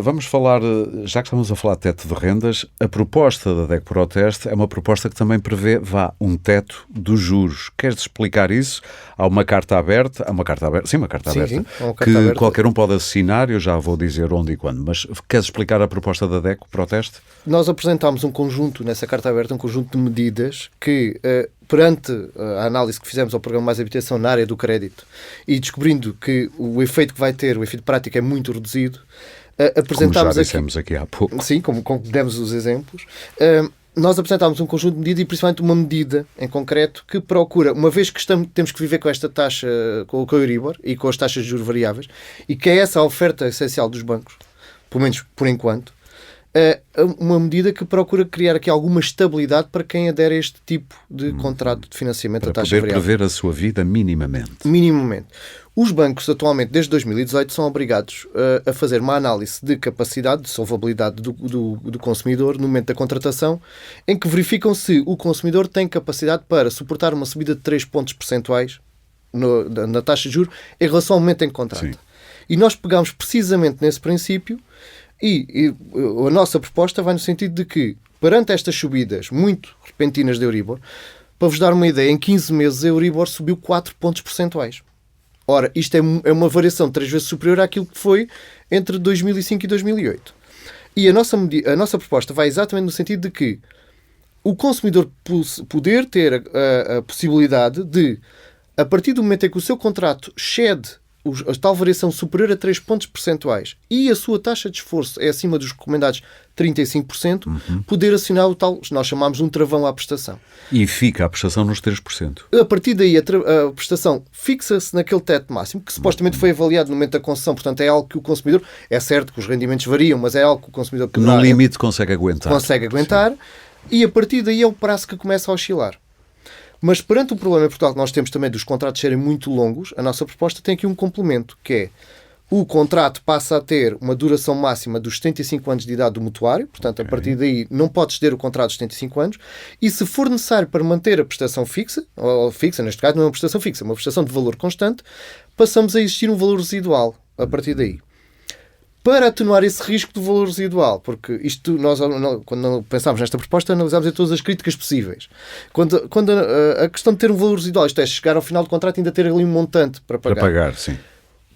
vamos falar, já que estamos a falar de teto de rendas, a proposta da DECO Proteste é uma proposta que também prevê, um teto dos juros. Queres explicar isso? Há uma carta aberta, sim, uma carta aberta, que qualquer um pode assinar, eu já vou dizer onde e quando, mas queres explicar a proposta da DECO Proteste? Nós apresentámos nessa carta aberta, um conjunto de medidas que... perante a análise que fizemos ao Programa Mais Habitação na área do crédito e descobrindo que o efeito que vai ter, o efeito prático é muito reduzido, apresentámos como já dissemos aqui há pouco. Sim, como demos os exemplos. Nós apresentámos um conjunto de medidas e principalmente uma medida em concreto que procura, uma vez que temos que viver com esta taxa, com o Euribor e com as taxas de juros variáveis, e que é essa a oferta essencial dos bancos, pelo menos por enquanto, uma medida que procura criar aqui alguma estabilidade para quem adere a este tipo de contrato de financiamento a taxa variável. Para poder prever a sua vida minimamente. Minimamente. Os bancos, atualmente, desde 2018, são obrigados a fazer uma análise de capacidade, de solvabilidade do consumidor no momento da contratação, em que verificam se o consumidor tem capacidade para suportar uma subida de 3 pontos percentuais na taxa de juros em relação ao momento em que contrata. Sim. E nós pegamos precisamente nesse princípio. E a nossa proposta vai no sentido de que, perante estas subidas muito repentinas de Euribor, para vos dar uma ideia, em 15 meses a Euribor subiu 4 pontos percentuais. Ora, isto é uma variação 3 vezes superior àquilo que foi entre 2005 e 2008. E a nossa proposta vai exatamente no sentido de que o consumidor poder ter a possibilidade de, a partir do momento em que o seu contrato excede a tal variação superior a 3 pontos percentuais e a sua taxa de esforço é acima dos recomendados 35%, poder assinar o tal, nós chamamos um travão à prestação. E fica a prestação nos 3%. A partir daí, a prestação fixa-se naquele teto máximo, que supostamente foi avaliado no momento da concessão, portanto é algo que o consumidor, é certo que os rendimentos variam, mas é algo que o consumidor poderá... No limite consegue aguentar. Sim. E a partir daí é o prazo que começa a oscilar. Mas perante o problema em Portugal que nós temos também dos contratos serem muito longos, a nossa proposta tem aqui um complemento, que é o contrato passa a ter uma duração máxima dos 75 anos de idade do mutuário, portanto, a partir daí não pode exceder o contrato dos 75 anos, e se for necessário para manter a prestação fixa, ou fixa, neste caso não é uma prestação fixa, é uma prestação de valor constante, passamos a existir um valor residual a partir daí. Para atenuar esse risco do valor residual, porque isto, nós, quando pensámos nesta proposta, analisámos todas as críticas possíveis. Quando a questão de ter um valor residual, isto é, chegar ao final do contrato e ainda ter ali um montante para pagar. Para pagar, sim.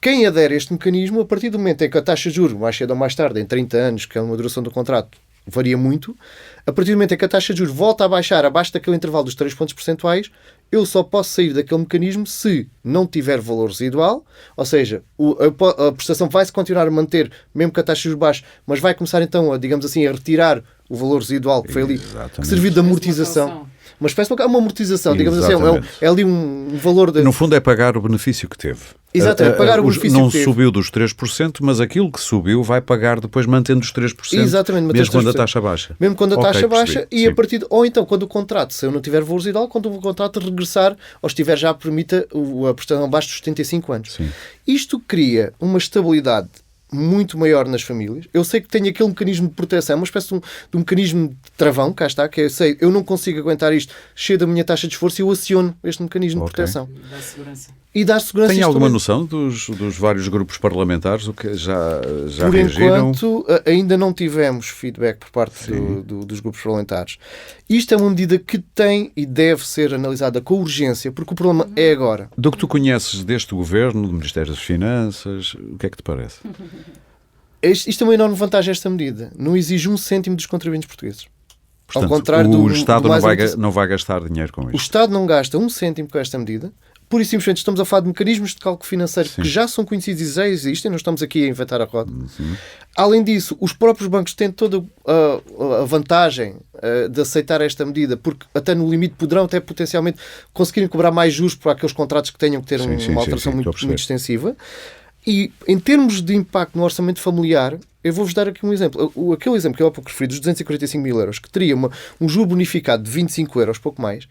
Quem adere a este mecanismo, a partir do momento em que a taxa de juros, mais cedo ou mais tarde, em 30 anos, que é uma duração do contrato, varia muito, a partir do momento em que a taxa de juros volta a baixar abaixo daquele intervalo dos 3 pontos percentuais, eu só posso sair daquele mecanismo se não tiver valor residual, ou seja, a prestação vai-se continuar a manter, mesmo que a taxa de juros baixa, mas vai começar então, digamos assim, a retirar o valor residual que foi ali, que serviu de amortização. Uma espécie de uma amortização, digamos assim, é ali um valor... No fundo é pagar o benefício que teve. Exatamente, pagar o benefício não que teve. Subiu dos 3%, mas aquilo que subiu vai pagar depois mantendo os 3%, exatamente, mesmo quando a taxa baixa. Mesmo quando a taxa baixa e a partir ou então quando o contrato, se eu não tiver valor residual, quando o contrato regressar ou estiver já permita a prestação abaixo dos 75 anos. Sim. Isto cria uma estabilidade muito maior nas famílias. Eu sei que tenho aquele mecanismo de proteção, uma espécie de um mecanismo de travão, cá está, que eu sei, eu não consigo aguentar isto, cheio da minha taxa de esforço e eu aciono este mecanismo de proteção. E dá segurança. Tem alguma noção dos vários grupos parlamentares o que já por reagiram? Enquanto ainda não tivemos feedback por parte dos grupos parlamentares. Isto é uma medida que tem e deve ser analisada com urgência, porque o problema é agora. Do que tu conheces deste governo, do Ministério das Finanças, o que é que te parece? Isto é uma enorme vantagem, esta medida. Não exige 1 cêntimo dos contribuintes portugueses. Portanto, ao contrário o Estado não vai gastar dinheiro com isto. O Estado não gasta 1 cêntimo com esta medida. Pura e simplesmente estamos a falar de mecanismos de cálculo financeiro que já são conhecidos e já existem, não estamos aqui a inventar a roda. Além disso, os próprios bancos têm toda a vantagem de aceitar esta medida, porque até no limite poderão até potencialmente conseguirem cobrar mais juros por aqueles contratos que tenham que ter uma alteração muito extensiva. E em termos de impacto no orçamento familiar, eu vou-vos dar aqui um exemplo. Aquele exemplo que eu há pouco referi, dos 245 mil euros, que teria um juro bonificado de 25 euros, pouco mais,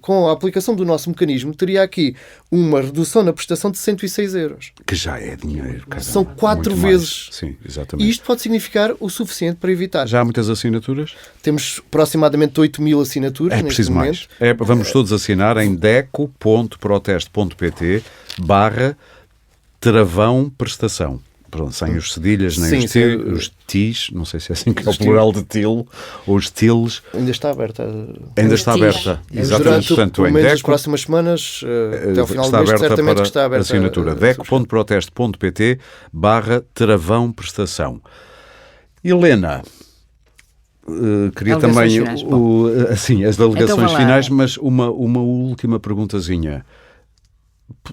com a aplicação do nosso mecanismo, teria aqui uma redução na prestação de 106 euros. Que já é dinheiro. Caramba. São 4 vezes. Sim, exatamente. E isto pode significar o suficiente para evitar. Já há muitas assinaturas? Temos aproximadamente 8 mil assinaturas neste preciso momento. Mais. Vamos todos assinar em deco.proteste.pt/travão prestação. Pronto, sem os cedilhas, nem os tis, não sei se é assim que é o plural de til, ou os tils. Ainda está aberta. Ainda está aberta. Exatamente. Portanto, pelo menos nas próximas semanas, até ao final do mês, certamente que está aberta. Assinatura deco.proteste.pt/travão prestação. Helena, queria também as delegações finais, mas uma última perguntazinha.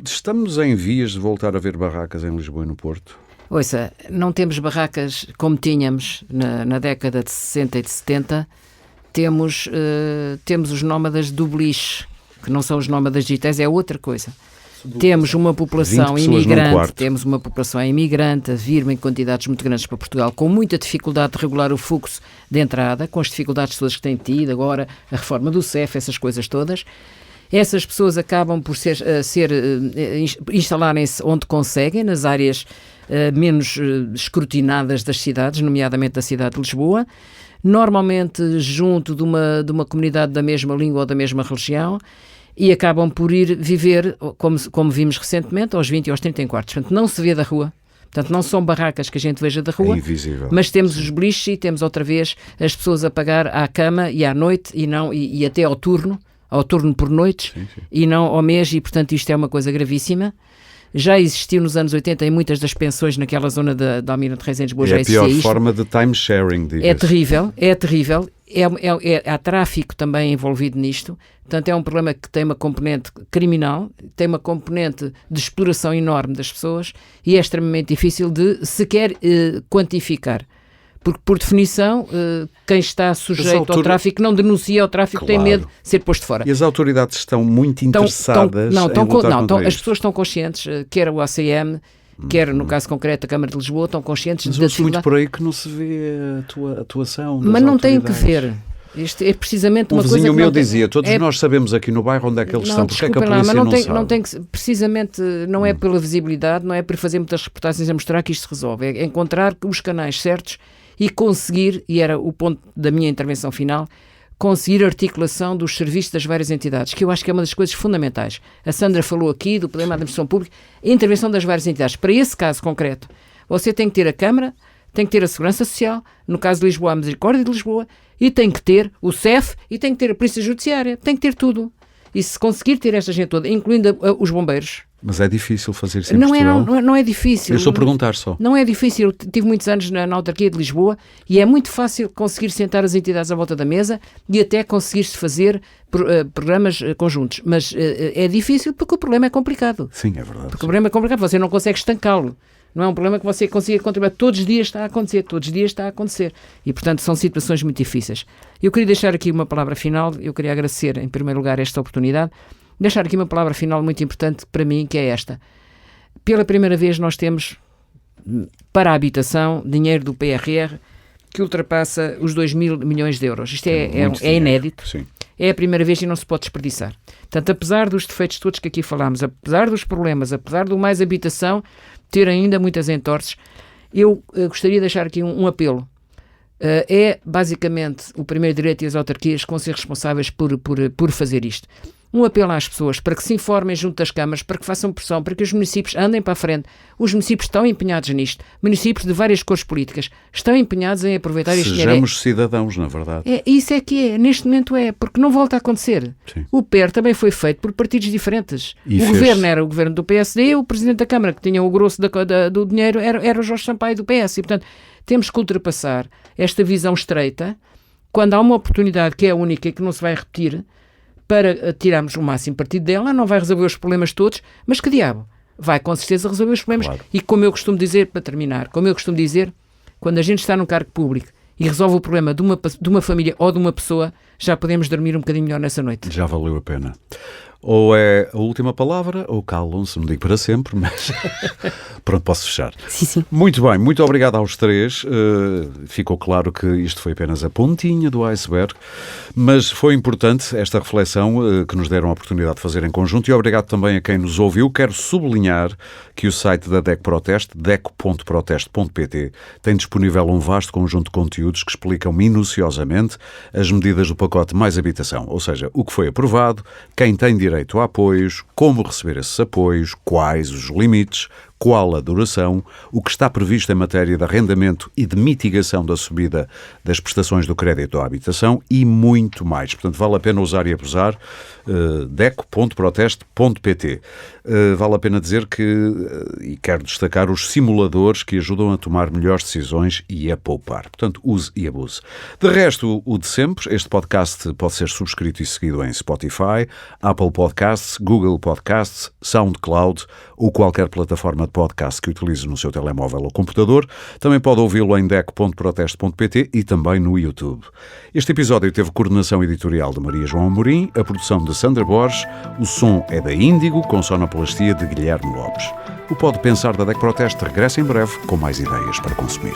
Estamos em vias de voltar a ver barracas em Lisboa e no Porto? Ouça, não temos barracas como tínhamos na década de 60 e de 70. Temos os nómadas do beliche, que não são os nómadas digitais, é outra coisa. Temos uma população imigrante, a vir em quantidades muito grandes para Portugal, com muita dificuldade de regular o fluxo de entrada, com as dificuldades todas que têm tido agora, a reforma do CEF, essas coisas todas. Essas pessoas acabam por instalarem-se onde conseguem, nas áreas menos escrutinadas das cidades, nomeadamente da cidade de Lisboa, normalmente junto de uma comunidade da mesma língua ou da mesma religião, e acabam por ir viver, como vimos recentemente, aos 20 e aos 30 quartos. Portanto, não se vê da rua. Portanto, não são barracas que a gente veja da rua, mas temos os beliches e temos outra vez as pessoas a pagar à cama e à noite e até ao turno por noites, e não ao mês, e portanto isto é uma coisa gravíssima. Já existiu nos anos 80 em muitas das pensões naquela zona da Almirante Reis em Lisboa, já existia isto. É a pior forma de time sharing, diga-se. É terrível. Há tráfico também envolvido nisto. Portanto, é um problema que tem uma componente criminal, tem uma componente de exploração enorme das pessoas e é extremamente difícil de sequer quantificar. Porque, por definição, quem está sujeito ao tráfico não denuncia o tráfico, tem medo de ser posto fora. E as autoridades estão muito interessadas em lutar contra as pessoas estão conscientes, quer o ACM, quer, no caso concreto, a Câmara de Lisboa, estão conscientes da dificuldade. Mas muito por aí que não se vê a atuação das Mas não tem que autoridades. ver. Isto é precisamente uma coisa que... Um vizinho meu dizia, todos nós sabemos aqui no bairro onde é que eles estão, porque é que a polícia não sabe? Precisamente, não é pela visibilidade, não é por fazer muitas reportagens a mostrar que isto se resolve, é encontrar os canais certos e conseguir, e era o ponto da minha intervenção final, conseguir a articulação dos serviços das várias entidades, que eu acho que é uma das coisas fundamentais. A Sandra falou aqui do problema da administração pública, a intervenção das várias entidades. Para esse caso concreto, você tem que ter a Câmara, tem que ter a Segurança Social, no caso de Lisboa, a Misericórdia de Lisboa, e tem que ter o CEF, e tem que ter a Polícia Judiciária, tem que ter tudo. E se conseguir ter esta gente toda, incluindo os bombeiros... Mas é difícil fazer isso em Portugal? Não é difícil. Eu estou a perguntar só. Não é difícil. Eu tive muitos anos na autarquia de Lisboa e é muito fácil conseguir sentar as entidades à volta da mesa e até conseguir-se fazer programas conjuntos. Mas é difícil porque o problema é complicado. Sim, é verdade. Porque o problema é complicado. Você não consegue estancá-lo. Não é um problema que você consiga contribuir. Todos os dias está a acontecer. E, portanto, são situações muito difíceis. Eu queria deixar aqui uma palavra final. Eu queria agradecer, em primeiro lugar, esta oportunidade. Deixar aqui uma palavra final muito importante para mim, que é esta. Pela primeira vez nós temos, para a habitação, dinheiro do PRR que ultrapassa os 2.000 milhões de euros. Isto é inédito. Sim. É a primeira vez e não se pode desperdiçar. Portanto, apesar dos defeitos todos que aqui falámos, apesar dos problemas, apesar do mais habitação ter ainda muitas entorces, eu gostaria de deixar aqui um apelo. É basicamente o primeiro direito e as autarquias que vão ser responsáveis por fazer isto. Um apelo às pessoas para que se informem junto das câmaras, para que façam pressão, para que os municípios andem para a frente. Os municípios estão empenhados nisto. Municípios de várias cores políticas estão empenhados em aproveitar este dinheiro. Sejamos cidadãos, na verdade. Isso é que é. Neste momento é. Porque não volta a acontecer. Sim. O PER também foi feito por partidos diferentes. E o governo era o governo do PSD, o presidente da Câmara, que tinha o grosso do dinheiro, era o Jorge Sampaio do PS. E, portanto, temos que ultrapassar esta visão estreita quando há uma oportunidade que é única e que não se vai repetir, para tirarmos o máximo partido dela. Não vai resolver os problemas todos, mas que diabo, vai com certeza resolver os problemas. Claro. E como eu costumo dizer, para terminar, quando a gente está num cargo público e resolve o problema de uma família ou de uma pessoa, já podemos dormir um bocadinho melhor nessa noite. Já valeu a pena. Ou é a última palavra, ou calam-se, não digo para sempre, mas pronto, posso fechar. Sim. Muito bem, muito obrigado aos três. Ficou claro que isto foi apenas a pontinha do iceberg, mas foi importante esta reflexão que nos deram a oportunidade de fazer em conjunto, e obrigado também a quem nos ouviu. Quero sublinhar que o site da DECO Proteste, deco.proteste.pt, tem disponível um vasto conjunto de conteúdos que explicam minuciosamente as medidas do pacote Mais Habitação, ou seja, o que foi aprovado, quem tem direito a apoios, como receber esses apoios, quais os limites, qual a duração, o que está previsto em matéria de arrendamento e de mitigação da subida das prestações do crédito à habitação e muito mais. Portanto, vale a pena usar e abusar. deco.proteste.pt. Vale a pena dizer que, e quero destacar, os simuladores que ajudam a tomar melhores decisões e a poupar. Portanto, use e abuse. De resto, o de sempre, este podcast pode ser subscrito e seguido em Spotify, Apple Podcasts, Google Podcasts, SoundCloud ou qualquer plataforma de podcast que utilize no seu telemóvel ou computador. Também pode ouvi-lo em deco.proteste.pt e também no YouTube. Este episódio teve coordenação editorial de Maria João Amorim, a produção de Sandra Borges, o som é da Índigo, com sonoplastia de Guilherme Lopes. O Pode Pensar da DECO Proteste regressa em breve com mais ideias para consumir.